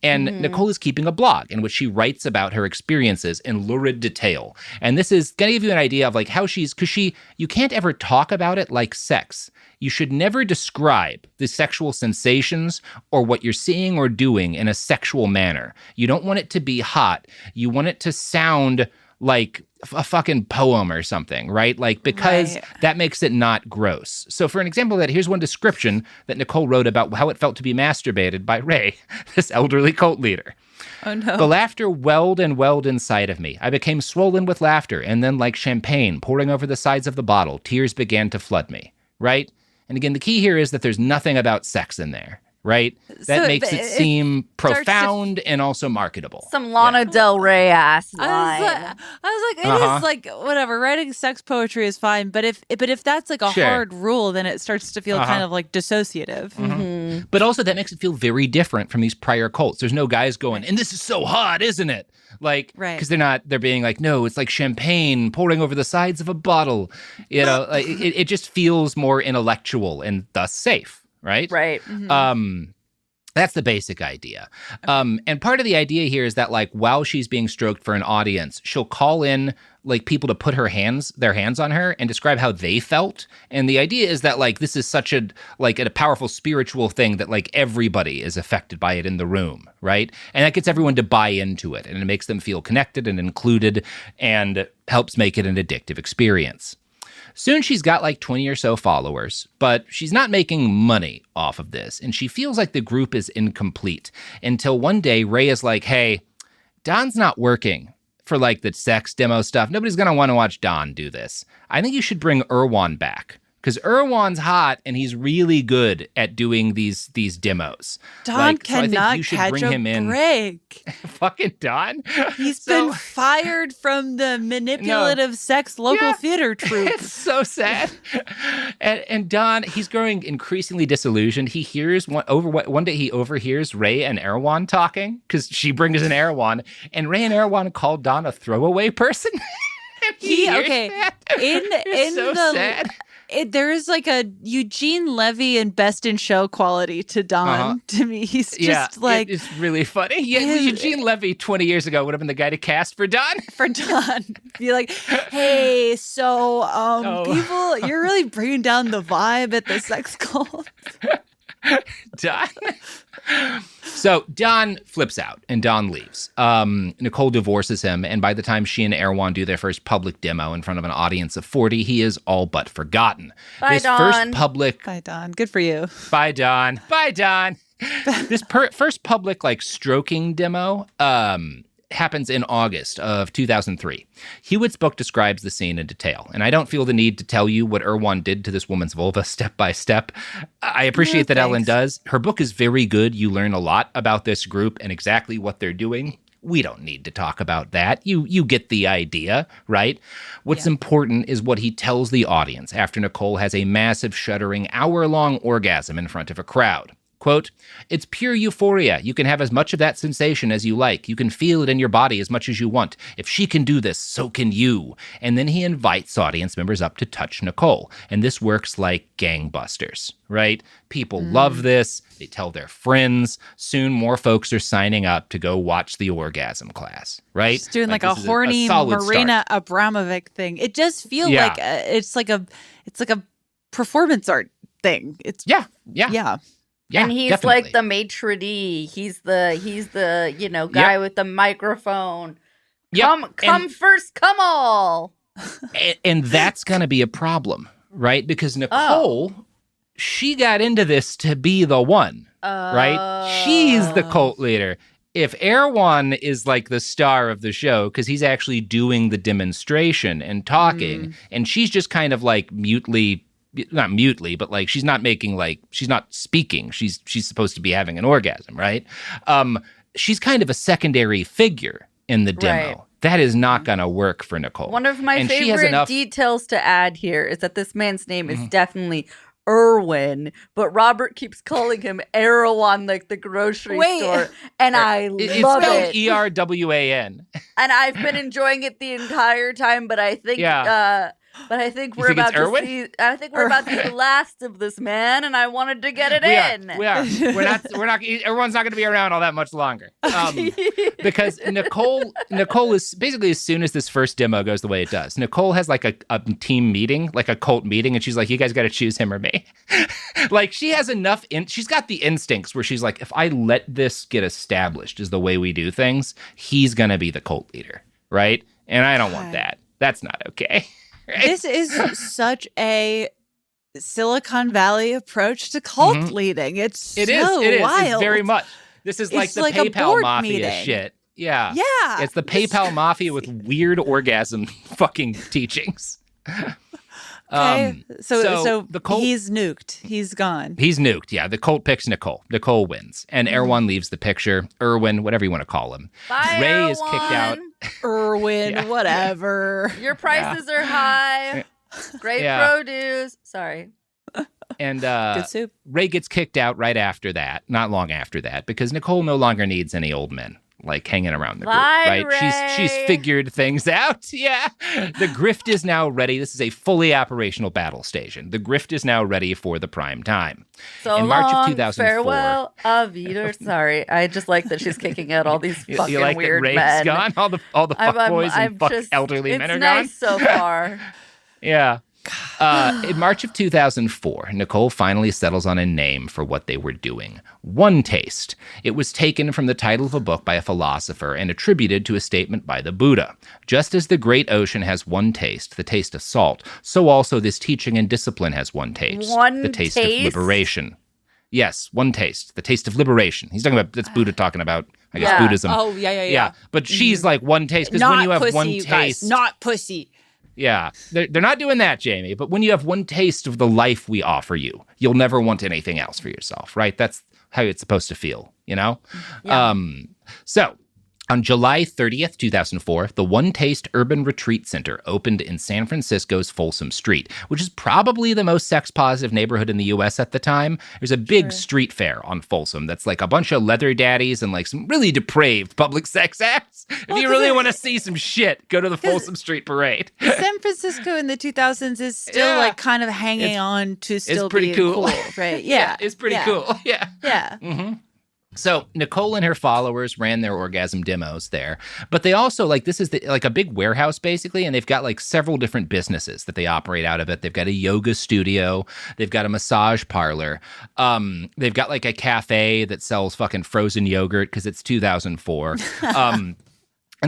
And Nicole is keeping a blog in which she writes about her experiences in lurid detail. And this is going to give you an idea of like how you can't ever talk about it like sex. You should never describe the sexual sensations or what you're seeing or doing in a sexual manner. You don't want it to be hot. You want it to sound like a fucking poem or something, right? Like, because that makes it not gross. So for an example of that, here's one description that Nicole wrote about how it felt to be masturbated by Ray, this elderly cult leader. Oh, no. The laughter welled and welled inside of me. I became swollen with laughter, and then like champagne pouring over the sides of the bottle, tears began to flood me, right? And again, the key here is that there's nothing about sex in there, right? That makes it seem profound and also marketable. Some Lana Del Rey ass line. I was like, it is like, whatever, writing sex poetry is fine, but if that's like a hard rule, then it starts to feel kind of like dissociative. But also that makes it feel very different from these prior cults. There's no guys going, and this is so hot, isn't it? Like, because they're being like, no, it's like champagne pouring over the sides of a bottle. You know, like, it just feels more intellectual and thus safe, right? Right. That's the basic idea. And part of the idea here is that like while she's being stroked for an audience, she'll call in like people to put their hands on her and describe how they felt. And the idea is that like this is such a powerful spiritual thing that like everybody is affected by it in the room, right? And that gets everyone to buy into it, and it makes them feel connected and included and helps make it an addictive experience. Soon she's got like 20 or so followers, but she's not making money off of this, and she feels like the group is incomplete until one day Ray is like, hey, Don's not working for like the sex demo stuff. Nobody's going to want to watch Don do this. I think you should bring Erwan back. Because Erwan's hot and he's really good at doing these demos. Don cannot catch a break. Fucking Don. He's been fired from the manipulative sex local theater troupe. It's so sad. And Don, he's growing increasingly disillusioned. He hears one day he overhears Ray and Erwan talking because she brings in Erwan, and Ray and Erwan called Don a throwaway person. Sad. There is like a Eugene Levy and Best in Show quality to Don to me. He's just like... It's really funny. Yeah, Eugene Levy 20 years ago would have been the guy to cast for Don. For Don. Be like, hey, so people, you're really bringing down the vibe at the sex cult. Don. So Don flips out and Don leaves. Nicole divorces him, and by the time she and Erwan do their first public demo in front of an audience of 40, he is all but forgotten. Bye, Don. Bye, Don. Good for you. Bye, Don. Bye, Don. This first public like stroking demo happens in August of 2003. Hewitt's book describes the scene in detail, and I don't feel the need to tell you what Erwan did to this woman's vulva step by step. I appreciate that Ellen does. Her book is very good. You learn a lot about this group and exactly what they're doing. We don't need to talk about that. You get the idea, right? What's important is what he tells the audience after Nicole has a massive, shuddering, hour-long orgasm in front of a crowd. Quote, it's pure euphoria. You can have as much of that sensation as you like. You can feel it in your body as much as you want. If she can do this, so can you. And then he invites audience members up to touch Nicole. And this works like gangbusters, right? People love this. They tell their friends. Soon more folks are signing up to go watch the orgasm class, right? She's doing like a horny Marina Abramovic thing. It does feel like it's like a performance art thing. It's Yeah. Yeah, and he's definitely like the maitre d'. He's the guy with the microphone. Come first, come all. And that's going to be a problem, right? Because Nicole, she got into this to be the one, right? She's the cult leader. If Erwan is like the star of the show, because he's actually doing the demonstration and talking, and she's just kind of like not mutely, but like she's not speaking. She's supposed to be having an orgasm, right? She's kind of a secondary figure in the demo. Right. That is not going to work for Nicole. One of my favorite details to add here is that this man's name is definitely Erwin, but Robert keeps calling him Erwan, like the grocery store, and I love it. It's Erwan. And I've been enjoying it the entire time, but I think But I think You we're think it's about to Erwin? see. I think we're about to see the last of this man, and I wanted to get it in. We are. We're not. Everyone's not going to be around all that much longer. Because Nicole is basically, as soon as this first demo goes the way it does, Nicole has like a team meeting, like a cult meeting, and she's like, "You guys got to choose him or me." Like she has enough. She's got the instincts where she's like, if I let this get established as the way we do things, he's going to be the cult leader, right? And I don't want that. That's not okay. Right? This is such a Silicon Valley approach to cult leading. It is wild. It's very much. This is like It's the like a PayPal board mafia meeting. shit. Yeah. Yeah. It's the PayPal mafia with weird orgasm fucking teachings. Okay. So the cult, he's nuked. He's gone. He's nuked. Yeah. The cult picks Nicole. Nicole wins. And Erwan leaves the picture. Erwin, whatever you want to call him. Bye, Ray is kicked out. Erwin, whatever. Your prices are high. Great produce. Sorry. And Good soup. Ray gets kicked out right after that, not long after that, because Nicole no longer needs any old men like hanging around the group, Bye, right? She's figured things out. Yeah. The grift is now ready. This is a fully operational battle station. The grift is now ready for the prime time. So in March long, of 2004. farewell, Avita. Sorry, I just like that she's kicking out all these fucking you like weird that Ray's men. gone? All the fuckboys and fuck elderly men are gone? It's nice so far. Yeah. In March of 2004, Nicole finally settles on a name for what they were doing. OneTaste. It was taken from the title of a book by a philosopher and attributed to a statement by the Buddha. Just as the great ocean has one taste, the taste of salt, so also this teaching and discipline has one taste, the taste of liberation. Yes, one taste, the taste of liberation. He's talking about, that's Buddha talking about, I guess, Buddhism. Oh, yeah. But she's like one taste, because when you have pussy, one you taste. guys, not pussy. Yeah, they're not doing that, Jamie. But when you have one taste of the life we offer you, you'll never want anything else for yourself, right? That's how it's supposed to feel, you know? Yeah. So on July 30th, 2004, the OneTaste Urban Retreat Center opened in San Francisco's Folsom Street, which is probably the most sex-positive neighborhood in the U.S. at the time. There's a big street fair on Folsom that's like a bunch of leather daddies and like some really depraved public sex acts. If you really want to see some shit, go to the Folsom Street Parade. San Francisco in the 2000s is still like kind of hanging on to still pretty being cool. right? Yeah. It's pretty cool. Yeah. Yeah. Mm-hmm. So Nicole and her followers ran their orgasm demos there, but they also this is like a big warehouse basically, and they've got like several different businesses that they operate out of it. They've got a yoga studio, they've got a massage parlor, they've got like a cafe that sells fucking frozen yogurt because it's 2004. And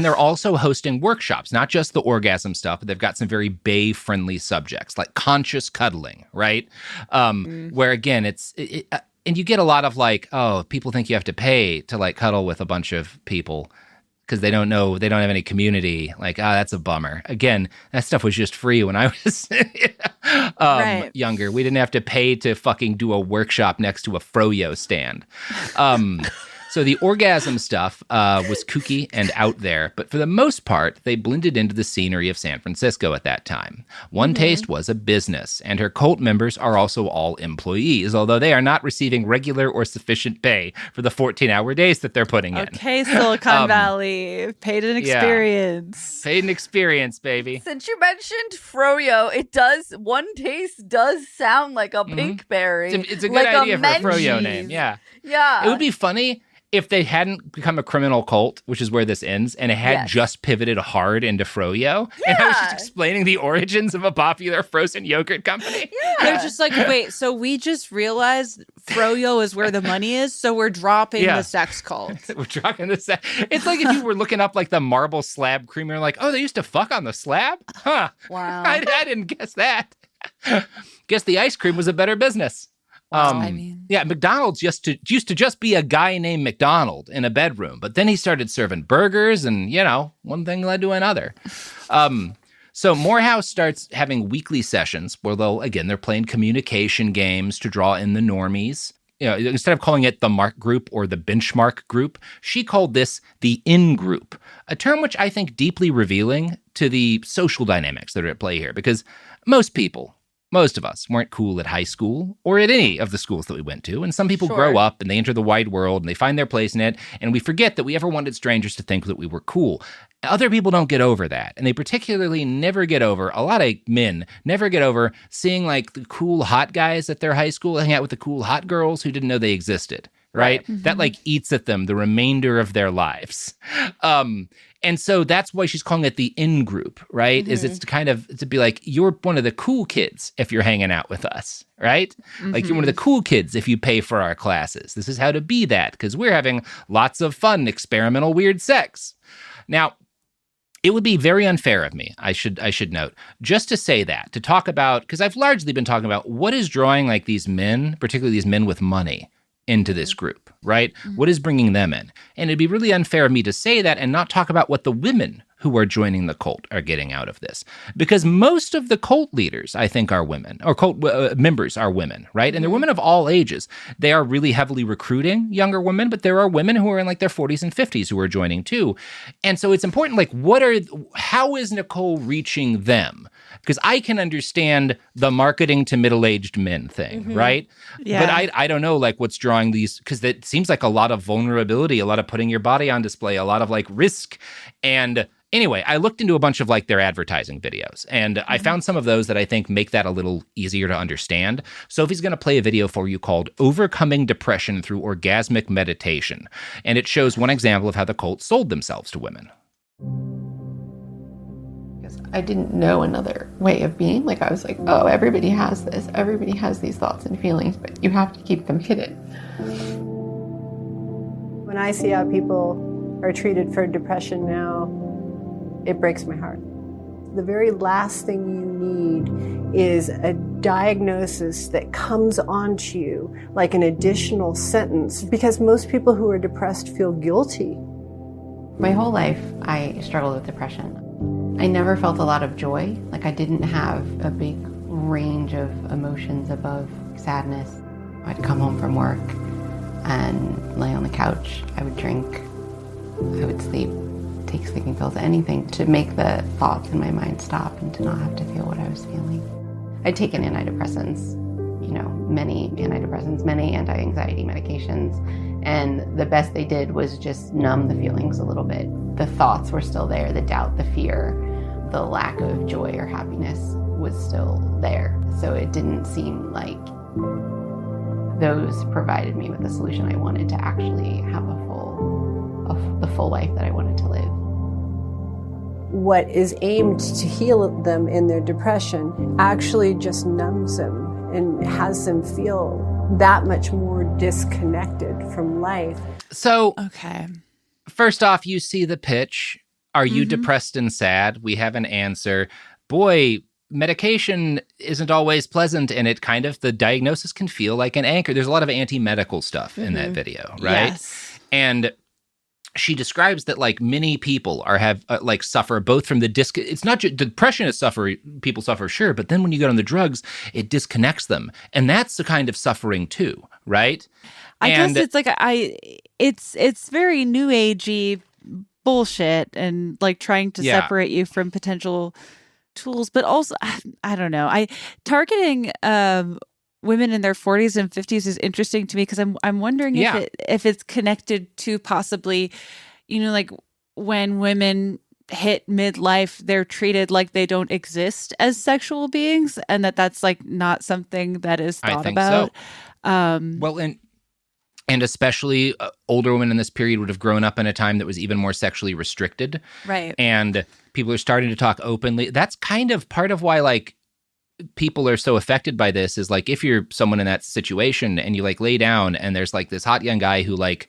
they're also hosting workshops, not just the orgasm stuff, but they've got some very bae-friendly subjects like conscious cuddling, right? Where again, and you get a lot of like, oh, people think you have to pay to like cuddle with a bunch of people because they don't have any community. Like, that's a bummer. Again, that stuff was just free when I was younger. We didn't have to pay to fucking do a workshop next to a froyo stand. So the orgasm stuff was kooky and out there, but for the most part, they blended into the scenery of San Francisco at that time. OneTaste was a business, and her cult members are also all employees, although they are not receiving regular or sufficient pay for the 14-hour days that they're putting in. Okay, Silicon Valley. Paid an experience. Paid an experience, baby. Since you mentioned froyo, OneTaste does sound like a pinkberry. It's a good idea for a froyo name, yeah. Yeah. It would be funny if they hadn't become a criminal cult, which is where this ends, and it had just pivoted hard into froyo, and I was just explaining the origins of a popular frozen yogurt company. Yeah. They're just like, wait, so we just realized froyo is where the money is, so we're dropping the sex cult. We're dropping the sex. It's like if you were looking up like the marble slab creamer, like, oh, they used to fuck on the slab? Huh. Wow. I didn't guess that. Guess the ice cream was a better business. McDonald's used to just be a guy named McDonald in a bedroom, but then he started serving burgers and, one thing led to another. So Morehouse starts having weekly sessions where they're playing communication games to draw in the normies. Instead of calling it the Mark Group or the Benchmark Group, she called this the In Group, a term which I think deeply revealing to the social dynamics that are at play here, because most people, most of us weren't cool at high school or at any of the schools that we went to. And some people grow up and they enter the wide world and they find their place in it. And we forget that we ever wanted strangers to think that we were cool. Other people don't get over that. And they particularly never get over, a lot of men never get over seeing like the cool hot guys at their high school hang out with the cool hot girls who didn't know they existed. Right? Mm-hmm. That like eats at them the remainder of their lives. And so that's why she's calling it the in-group, right? Mm-hmm. Is it's to be like, you're one of the cool kids if you're hanging out with us, right? Mm-hmm. Like you're one of the cool kids if you pay for our classes. This is how to be that because we're having lots of fun, experimental, weird sex. Now, it would be very unfair of me, I should note, just to say that, to talk about, because I've largely been talking about what is drawing like these men, particularly these men with money, into this group, right? Mm-hmm. What is bringing them in? And it'd be really unfair of me to say that and not talk about what the women who are joining the cult are getting out of this. Because most of the cult leaders, I think, are women, or cult members are women, right? And they're women of all ages. They are really heavily recruiting younger women, but there are women who are in like their 40s and 50s who are joining too. And so it's important, like, how is Nicole reaching them? Because I can understand the marketing to middle-aged men thing, right? Yeah. But I don't know, like, what's drawing these, because it seems like a lot of vulnerability, a lot of putting your body on display, a lot of, like, risk. And anyway, I looked into a bunch of, like, their advertising videos, and I found some of those that I think make that a little easier to understand. Sophie's going to play a video for you called Overcoming Depression Through Orgasmic Meditation, and it shows one example of how the cult sold themselves to women. I didn't know another way of being. Like, I was like, oh, everybody has this. Everybody has these thoughts and feelings, but you have to keep them hidden. When I see how people are treated for depression now, it breaks my heart. The very last thing you need is a diagnosis that comes onto you like an additional sentence, because most people who are depressed feel guilty. My whole life, I struggled with depression. I never felt a lot of joy. Like, I didn't have a big range of emotions above sadness. I'd come home from work and lay on the couch. I would drink. I would sleep, take sleeping pills, anything to make the thoughts in my mind stop and to not have to feel what I was feeling. I'd taken antidepressants, many antidepressants, many anti-anxiety medications, and the best they did was just numb the feelings a little bit. The thoughts were still there, the doubt, the fear, the lack of joy or happiness was still there. So it didn't seem like those provided me with the solution I wanted to actually have the full life that I wanted to live. What is aimed to heal them in their depression actually just numbs them and has them feel that much more disconnected from life. So, first off, you see the pitch. Are you depressed and sad? We have an answer. Boy, medication isn't always pleasant, and the diagnosis can feel like an anchor. There's a lot of anti-medical stuff in that video, right? Yes. And she describes that like many people suffer both from the it's not just depression people suffer, sure, but then when you get on the drugs, it disconnects them. And that's the kind of suffering too, right? I guess it's like it's very new agey bullshit and like trying to separate you from potential tools, but also I don't know. Targeting women in their 40s and 50s is interesting to me because I'm wondering if it's connected to possibly, like when women hit midlife, they're treated like they don't exist as sexual beings, and that's like not something that is thought about. So. And especially older women in this period would have grown up in a time that was even more sexually restricted. Right. And people are starting to talk openly. That's kind of part of why, like, people are so affected by this is, like, if you're someone in that situation and you, like, lay down and there's, like, this hot young guy who, like,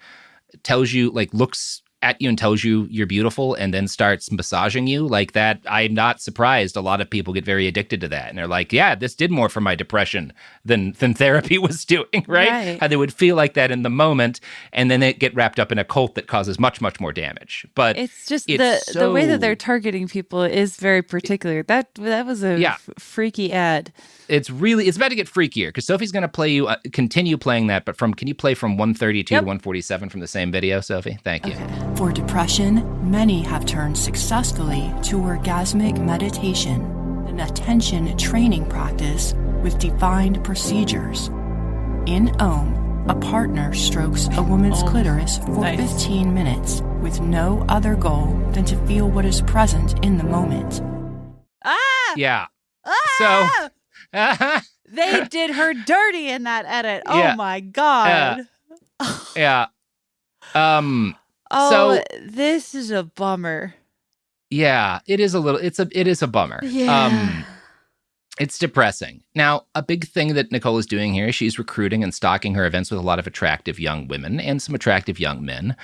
tells you, like, looks at you and tells you you're beautiful and then starts massaging you like that, I'm not surprised a lot of people get very addicted to that. And they're like, yeah, this did more for my depression than therapy was doing, right? How they would feel like that in the moment, and then they get wrapped up in a cult that causes much, much more damage. But it's just the way that they're targeting people is very particular. That was a freaky ad. It's about to get freakier because Sophie's going to continue playing that, but can you play from 132 to 147 from the same video, Sophie? Thank you. Okay. For depression, many have turned successfully to orgasmic meditation, an attention training practice with defined procedures. In Ohm, a partner strokes a woman's clitoris for 15 minutes with no other goal than to feel what is present in the moment. Yeah. Ah! They did her dirty in that edit. Yeah. Oh my God. Yeah. This is a bummer. Yeah, it is a bummer. Yeah. It's depressing. Now, a big thing that Nicole is doing here, she's recruiting and stocking her events with a lot of attractive young women and some attractive young men.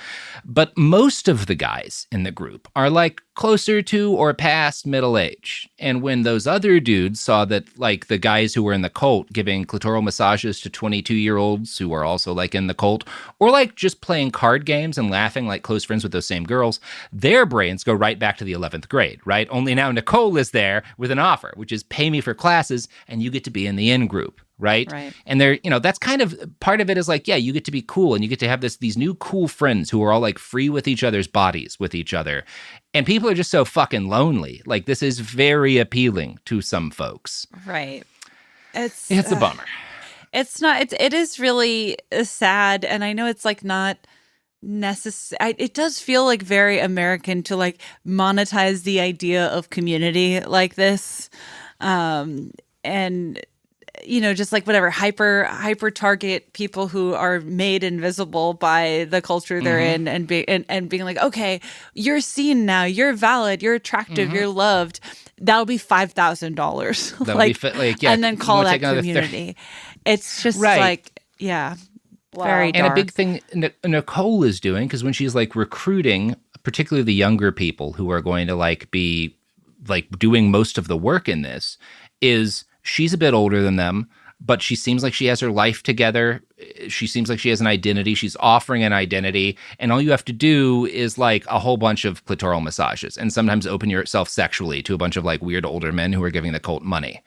But most of the guys in the group are like closer to or past middle age. And when those other dudes saw that like the guys who were in the cult giving clitoral massages to 22-year-olds who are also like in the cult, or like just playing card games and laughing like close friends with those same girls, their brains go right back to the 11th grade, right? Only now Nicole is there with an offer, which is pay me for classes and you get to be in the in group. Right. And they're, that's kind of part of it is like, yeah, you get to be cool and you get to have these new cool friends who are all like free with each other's bodies with each other. And people are just so fucking lonely. Like this is very appealing to some folks. Right. It's a bummer. It's not, it is really sad. And I know it's like not necessary. It does feel like very American to like monetize the idea of community like this. And just like whatever, hyper target people who are made invisible by the culture they're in and being like, okay, you're seen now, you're valid, you're attractive, you're loved. That'll be $5,000. And then call that community. It's just like, yeah, very dark. And a big thing Nicole is doing, because when she's like recruiting, particularly the younger people who are going to like be like doing most of the work in this, is she's a bit older than them, but she seems like she has her life together. She seems like she has an identity. She's offering an identity. And all you have to do is like a whole bunch of clitoral massages and sometimes open yourself sexually to a bunch of like weird older men who are giving the cult money.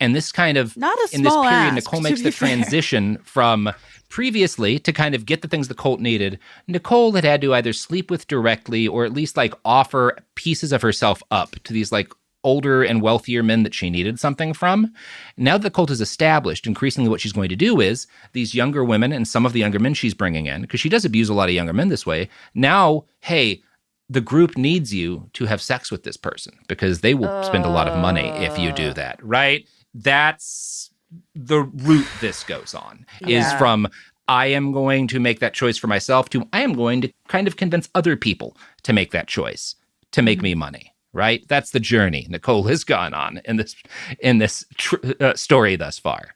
And this kind of, not a in this small period, ask, Nicole makes the transition from previously to kind of get the things the cult needed. Nicole had to either sleep with directly or at least like offer pieces of herself up to these like older and wealthier men that she needed something from. Now that the cult is established, increasingly what she's going to do is these younger women and some of the younger men she's bringing in, because she does abuse a lot of younger men this way. Now, hey, the group needs you to have sex with this person because they will spend a lot of money if you do that, right? That's the route this goes on, is from I am going to make that choice for myself to I am going to kind of convince other people to make that choice to make me money. Right? That's the journey Nicole has gone on in this story thus far.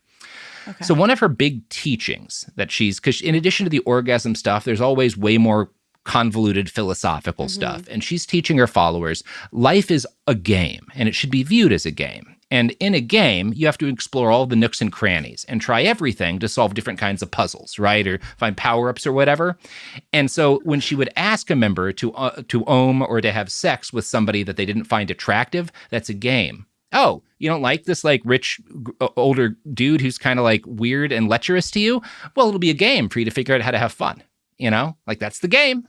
Okay. So one of her big teachings that because in addition to the orgasm stuff, there's always way more convoluted philosophical stuff. And she's teaching her followers, life is a game and it should be viewed as a game. And in a game, you have to explore all the nooks and crannies and try everything to solve different kinds of puzzles, right? Or find power-ups or whatever. And so when she would ask a member to ohm or to have sex with somebody that they didn't find attractive, that's a game. Oh, you don't like this like rich older dude who's kind of like weird and lecherous to you? Well, it'll be a game for you to figure out how to have fun. Like that's the game.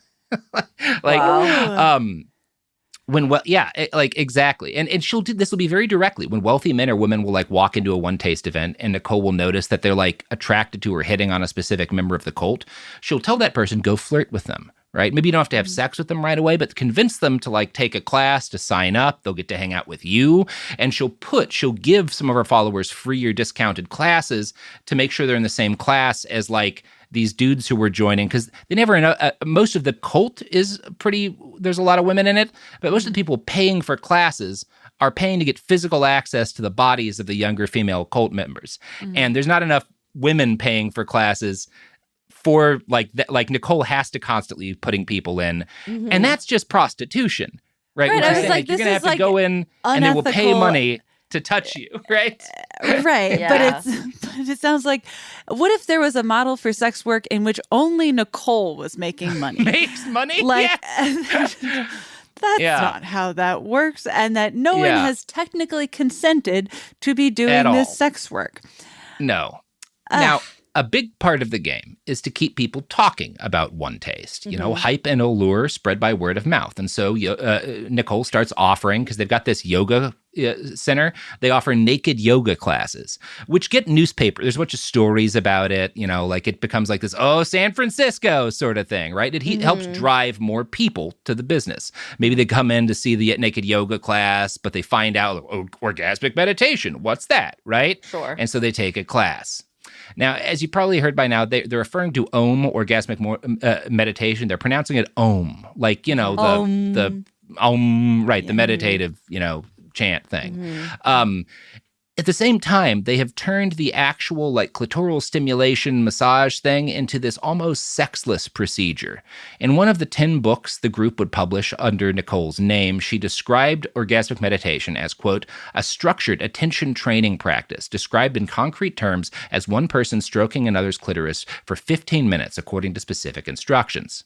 Exactly. And she'll do this will be very directly when wealthy men or women will like walk into a OneTaste event and Nicole will notice that they're like attracted to or hitting on a specific member of the cult. She'll tell that person, go flirt with them, right? Maybe you don't have to have sex with them right away, but convince them to like take a class, to sign up. They'll get to hang out with you. And she'll give some of her followers free or discounted classes to make sure they're in the same class as like these dudes who were joining, because they never know. Most of the cult is there's a lot of women in it, but most of the people paying for classes are paying to get physical access to the bodies of the younger female cult members. And there's not enough women paying for classes for like that. Like Nicole has to constantly be putting people in. And that's just prostitution, right? Right. Which I is was saying, like, you're this going to is have to go in and they will pay money to touch you, right? Right. Yeah. But it sounds like, what if there was a model for sex work in which only Nicole was making money? Makes money? Like, Yes. That's not how that works, and that no one has technically consented to be doing this sex work. No. Now, a big part of the game is to keep people talking about OneTaste. You know, hype and allure spread by word of mouth. And so Nicole starts offering, because they've got this yoga center, they offer naked yoga classes, which get newspaper. There's a bunch of stories about it, you know, like it becomes like this, San Francisco sort of thing, right? It helps drive more people to the business. Maybe they come in to see the naked yoga class, but they find out, orgasmic meditation, what's that, right? Sure. And so they take a class. Now, as you probably heard by now, they're referring to orgasmic meditation. They're pronouncing it Om, like, you know, the Om, right, the meditative, you know, chant thing. At the same time, they have turned the actual like clitoral stimulation massage thing into this almost sexless procedure. In one of the 10 books the group would publish under Nicole's name, she described orgasmic meditation as, quote, a structured attention training practice described in concrete terms as one person stroking another's clitoris for 15 minutes according to specific instructions.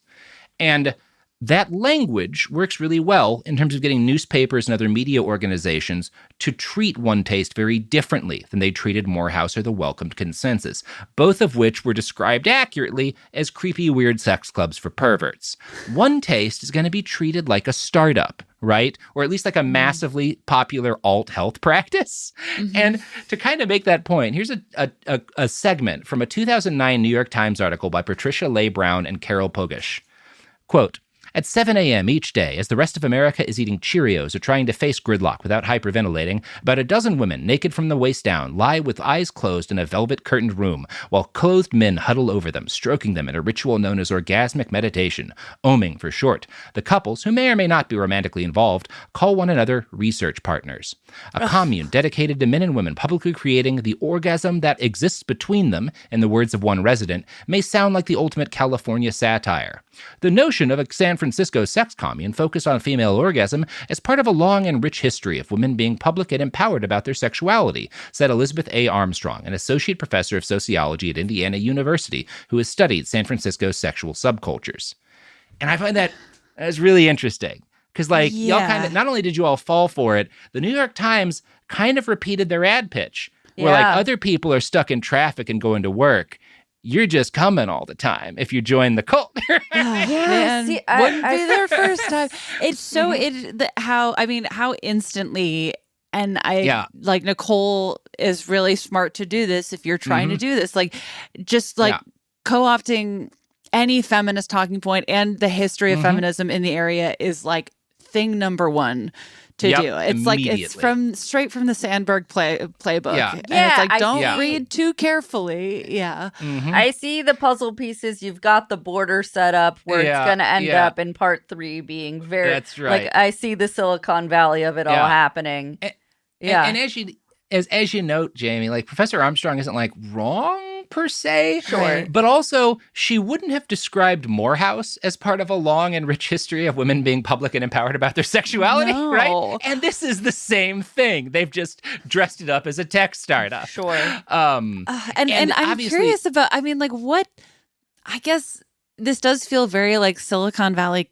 And that language works really well in terms of getting newspapers and other media organizations to treat OneTaste very differently than they treated Morehouse or the Welcomed Consensus, both of which were described accurately as creepy, weird sex clubs for perverts. OneTaste is going to be treated like a startup, right? Or at least like a massively popular alt health practice. And to kind of make that point, here's a segment from a 2009 New York Times article by Patricia Leigh Brown and Carol Pogish. Quote, at 7 a.m. each day, as the rest of America is eating Cheerios or trying to face gridlock without hyperventilating, about a dozen women, naked from the waist down, lie with eyes closed in a velvet-curtained room, while clothed men huddle over them, stroking them in a ritual known as orgasmic meditation, oming for short. The couples, who may or may not be romantically involved, call one another research partners. A commune dedicated to men and women publicly creating the orgasm that exists between them, in the words of one resident, may sound like the ultimate California satire. The notion of a San Francisco sex commune focused on female orgasm as part of a long and rich history of women being public and empowered about their sexuality, said Elizabeth A. Armstrong, an associate professor of sociology at Indiana University who has studied San Francisco's sexual subcultures. And I find that as really interesting because, like, y'all kind of, not only did you all fall for it, the New York Times kind of repeated their ad pitch where, like, other people are stuck in traffic and going to work. You're just coming all the time if you join the cult. Man, See, wouldn't be their first time. It's so how instantly, and like Nicole is really smart to do this. If you're trying to do this, like just like co-opting any feminist talking point and the history of feminism in the area is like thing number one to do. It's like it's straight from the Sandberg playbook. And it's like don't read too carefully. I see the puzzle pieces. You've got the border set up where it's going to end up in part 3 being very. That's right. Like I see the Silicon Valley of it all happening. And as you note, Jamie, like Professor Armstrong isn't like wrong per se, but also she wouldn't have described Morehouse as part of a long and rich history of women being public and empowered about their sexuality, right? And this is the same thing. They've just dressed it up as a tech startup. And I'm curious about, I mean, like what, I guess this does feel very like Silicon Valley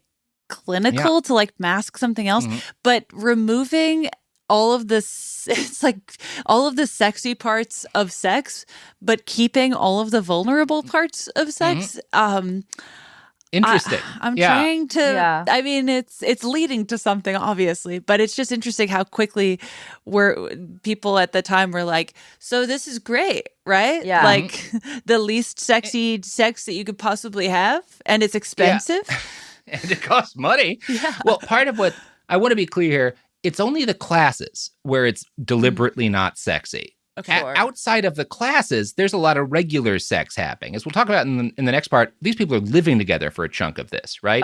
clinical to like mask something else, but removing all of this, it's like all of the sexy parts of sex, but keeping all of the vulnerable parts of sex. Interesting. I'm trying to, I mean, it's leading to something obviously, but it's just interesting how quickly people at the time were like, so this is great, right? Yeah. Like the least sexy sex that you could possibly have. And it's expensive. And it costs money. Well, part of what I want to be clear here, it's only the classes where it's deliberately not sexy. Okay. Outside of the classes, there's a lot of regular sex happening. As we'll talk about in the next part, these people are living together for a chunk of this, right?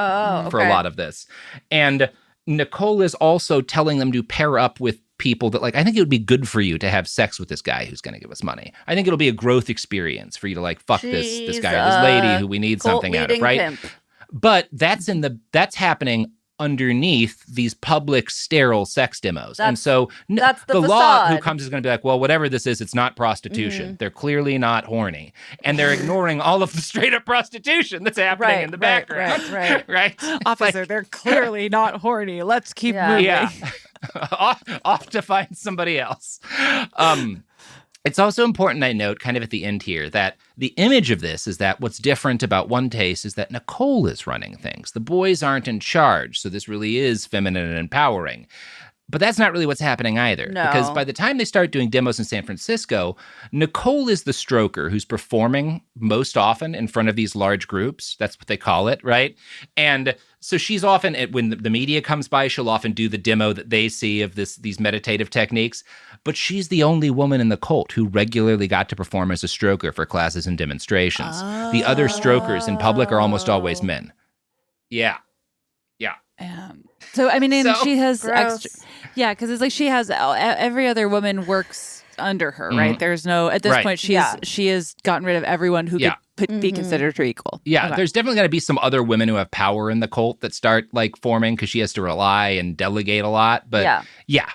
For a lot of this. And Nicole is also telling them to pair up with people that, like, I think it would be good for you to have sex with this guy who's going to give us money. I think it'll be a growth experience for you to, like, fuck this guy or this lady who we need something out of, right? Pimp. But that's happening underneath these public sterile sex demos. And so that's the facade. law who comes is going to be like, well, whatever this is, it's not prostitution. They're clearly not horny. And they're ignoring all of the straight up prostitution that's happening in the background. Right. Officer, they're clearly not horny. Let's keep moving. Off to find somebody else. It's also important I note kind of at the end here that the image of this is that what's different about OneTaste is that Nicole is running things. The boys aren't in charge, so this really is feminine and empowering. But that's not really what's happening either. No. Because by the time they start doing demos in San Francisco, Nicole is the stroker who's performing most often in front of these large groups. That's what they call it, right? And so she's often, when the media comes by, she'll often do the demo that they see of these meditative techniques. But she's the only woman in the cult who regularly got to perform as a stroker for classes and demonstrations. The other strokers in public are almost always men. Yeah. So, I mean, and So she has gross. extra. Yeah, because it's like she has every other woman works under her, right? There's no, at this Right. point, she has gotten rid of everyone who could be considered her equal. Yeah, Okay. there's definitely got to be some other women who have power in the cult that start like forming because she has to rely and delegate a lot. But yeah.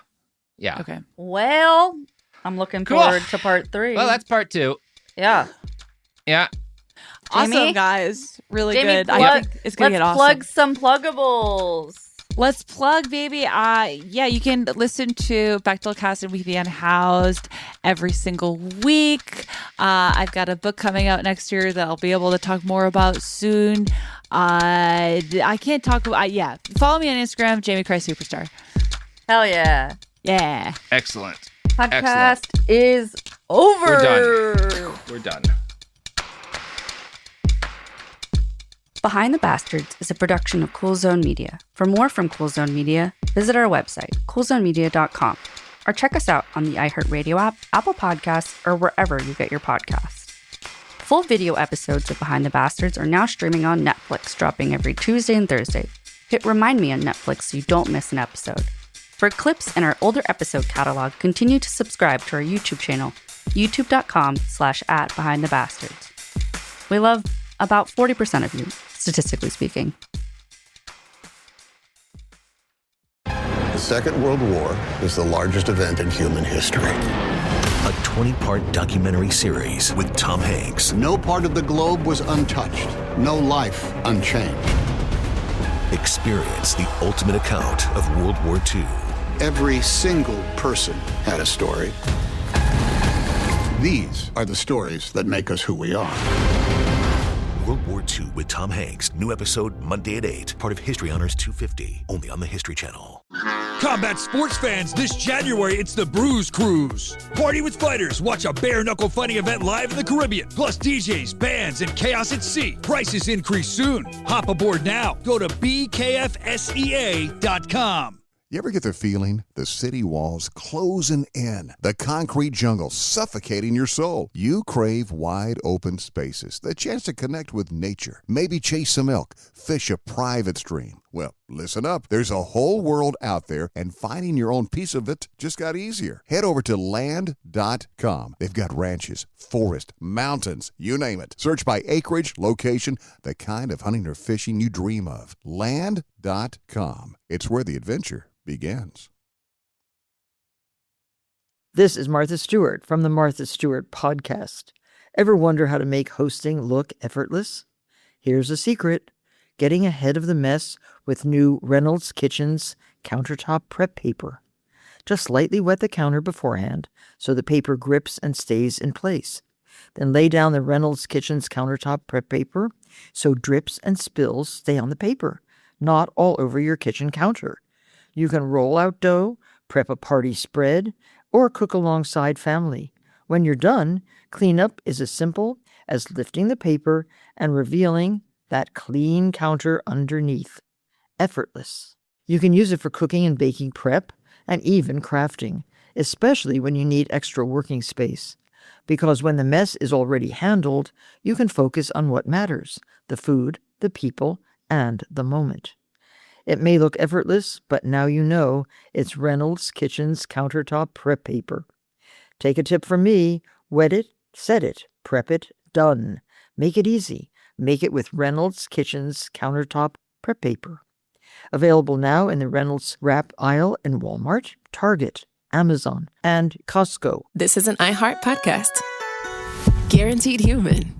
Okay. Well, I'm looking Cool. forward to part 3. Well, that's part 2. Yeah. Yeah. Awesome, Jamie? guys. Really Jamie, good. I think it's going to get let's awesome. plug some pluggables. Let's plug, baby. Yeah, you can listen to Bechtelcast and We Be Unhoused every single week. I've got a book coming out next year that I'll be able to talk more about soon. I can't talk about, follow me on Instagram, Jamie Christ Superstar. Hell yeah. Yeah. Excellent. Podcast is over. We're done. Behind the Bastards is a production of Cool Zone Media. For more from Cool Zone Media, visit our website, coolzonemedia.com, or check us out on the iHeartRadio app, Apple Podcasts, or wherever you get your podcasts. Full video episodes of Behind the Bastards are now streaming on Netflix, dropping every Tuesday and Thursday. Hit Remind Me on Netflix so you don't miss an episode. For clips and our older episode catalog, continue to subscribe to our YouTube channel, youtube.com/@BehindTheBastards. We love about 40% of you, statistically speaking. The Second World War is the largest event in human history. A 20-part documentary series with Tom Hanks. No part of the globe was untouched. No life unchanged. Experience the ultimate account of World War II. Every single person had a story. These are the stories that make us who we are. World War II with Tom Hanks. New episode Monday at 8. Part of History Honors 250. Only on the History Channel. Combat sports fans, this January it's the Bruise Cruise. Party with fighters, watch a bare-knuckle fighting event live in the Caribbean. Plus DJs, bands, and chaos at sea. Prices increase soon. Hop aboard now. Go to bkfsea.com. You ever get the feeling the city walls closing in, the concrete jungle suffocating your soul? You crave wide open spaces, the chance to connect with nature, maybe chase some elk, fish a private stream. Well, listen up. There's a whole world out there, and finding your own piece of it just got easier. Head over to land.com. They've got ranches, forest, mountains, you name it. Search by acreage, location, the kind of hunting or fishing you dream of. Land.com. It's where the adventure begins. This is Martha Stewart from the Martha Stewart Podcast. Ever wonder how to make hosting look effortless? Here's a secret. Getting ahead of the mess with new Reynolds Kitchens countertop prep paper. Just lightly wet the counter beforehand so the paper grips and stays in place. Then lay down the Reynolds Kitchens countertop prep paper so drips and spills stay on the paper, not all over your kitchen counter. You can roll out dough, prep a party spread, or cook alongside family. When you're done, cleanup is as simple as lifting the paper and revealing that clean counter underneath. Effortless. You can use it for cooking and baking prep and even crafting, especially when you need extra working space. Because when the mess is already handled, you can focus on what matters: the food, the people, and the moment. It may look effortless, but now you know it's Reynolds Kitchens countertop prep paper. Take a tip from me: wet it, set it, prep it, done. Make it easy. Make it with Reynolds Kitchens countertop prep paper. Available now in the Reynolds Wrap aisle in Walmart, Target, Amazon, and Costco. This is an iHeart podcast. Guaranteed human.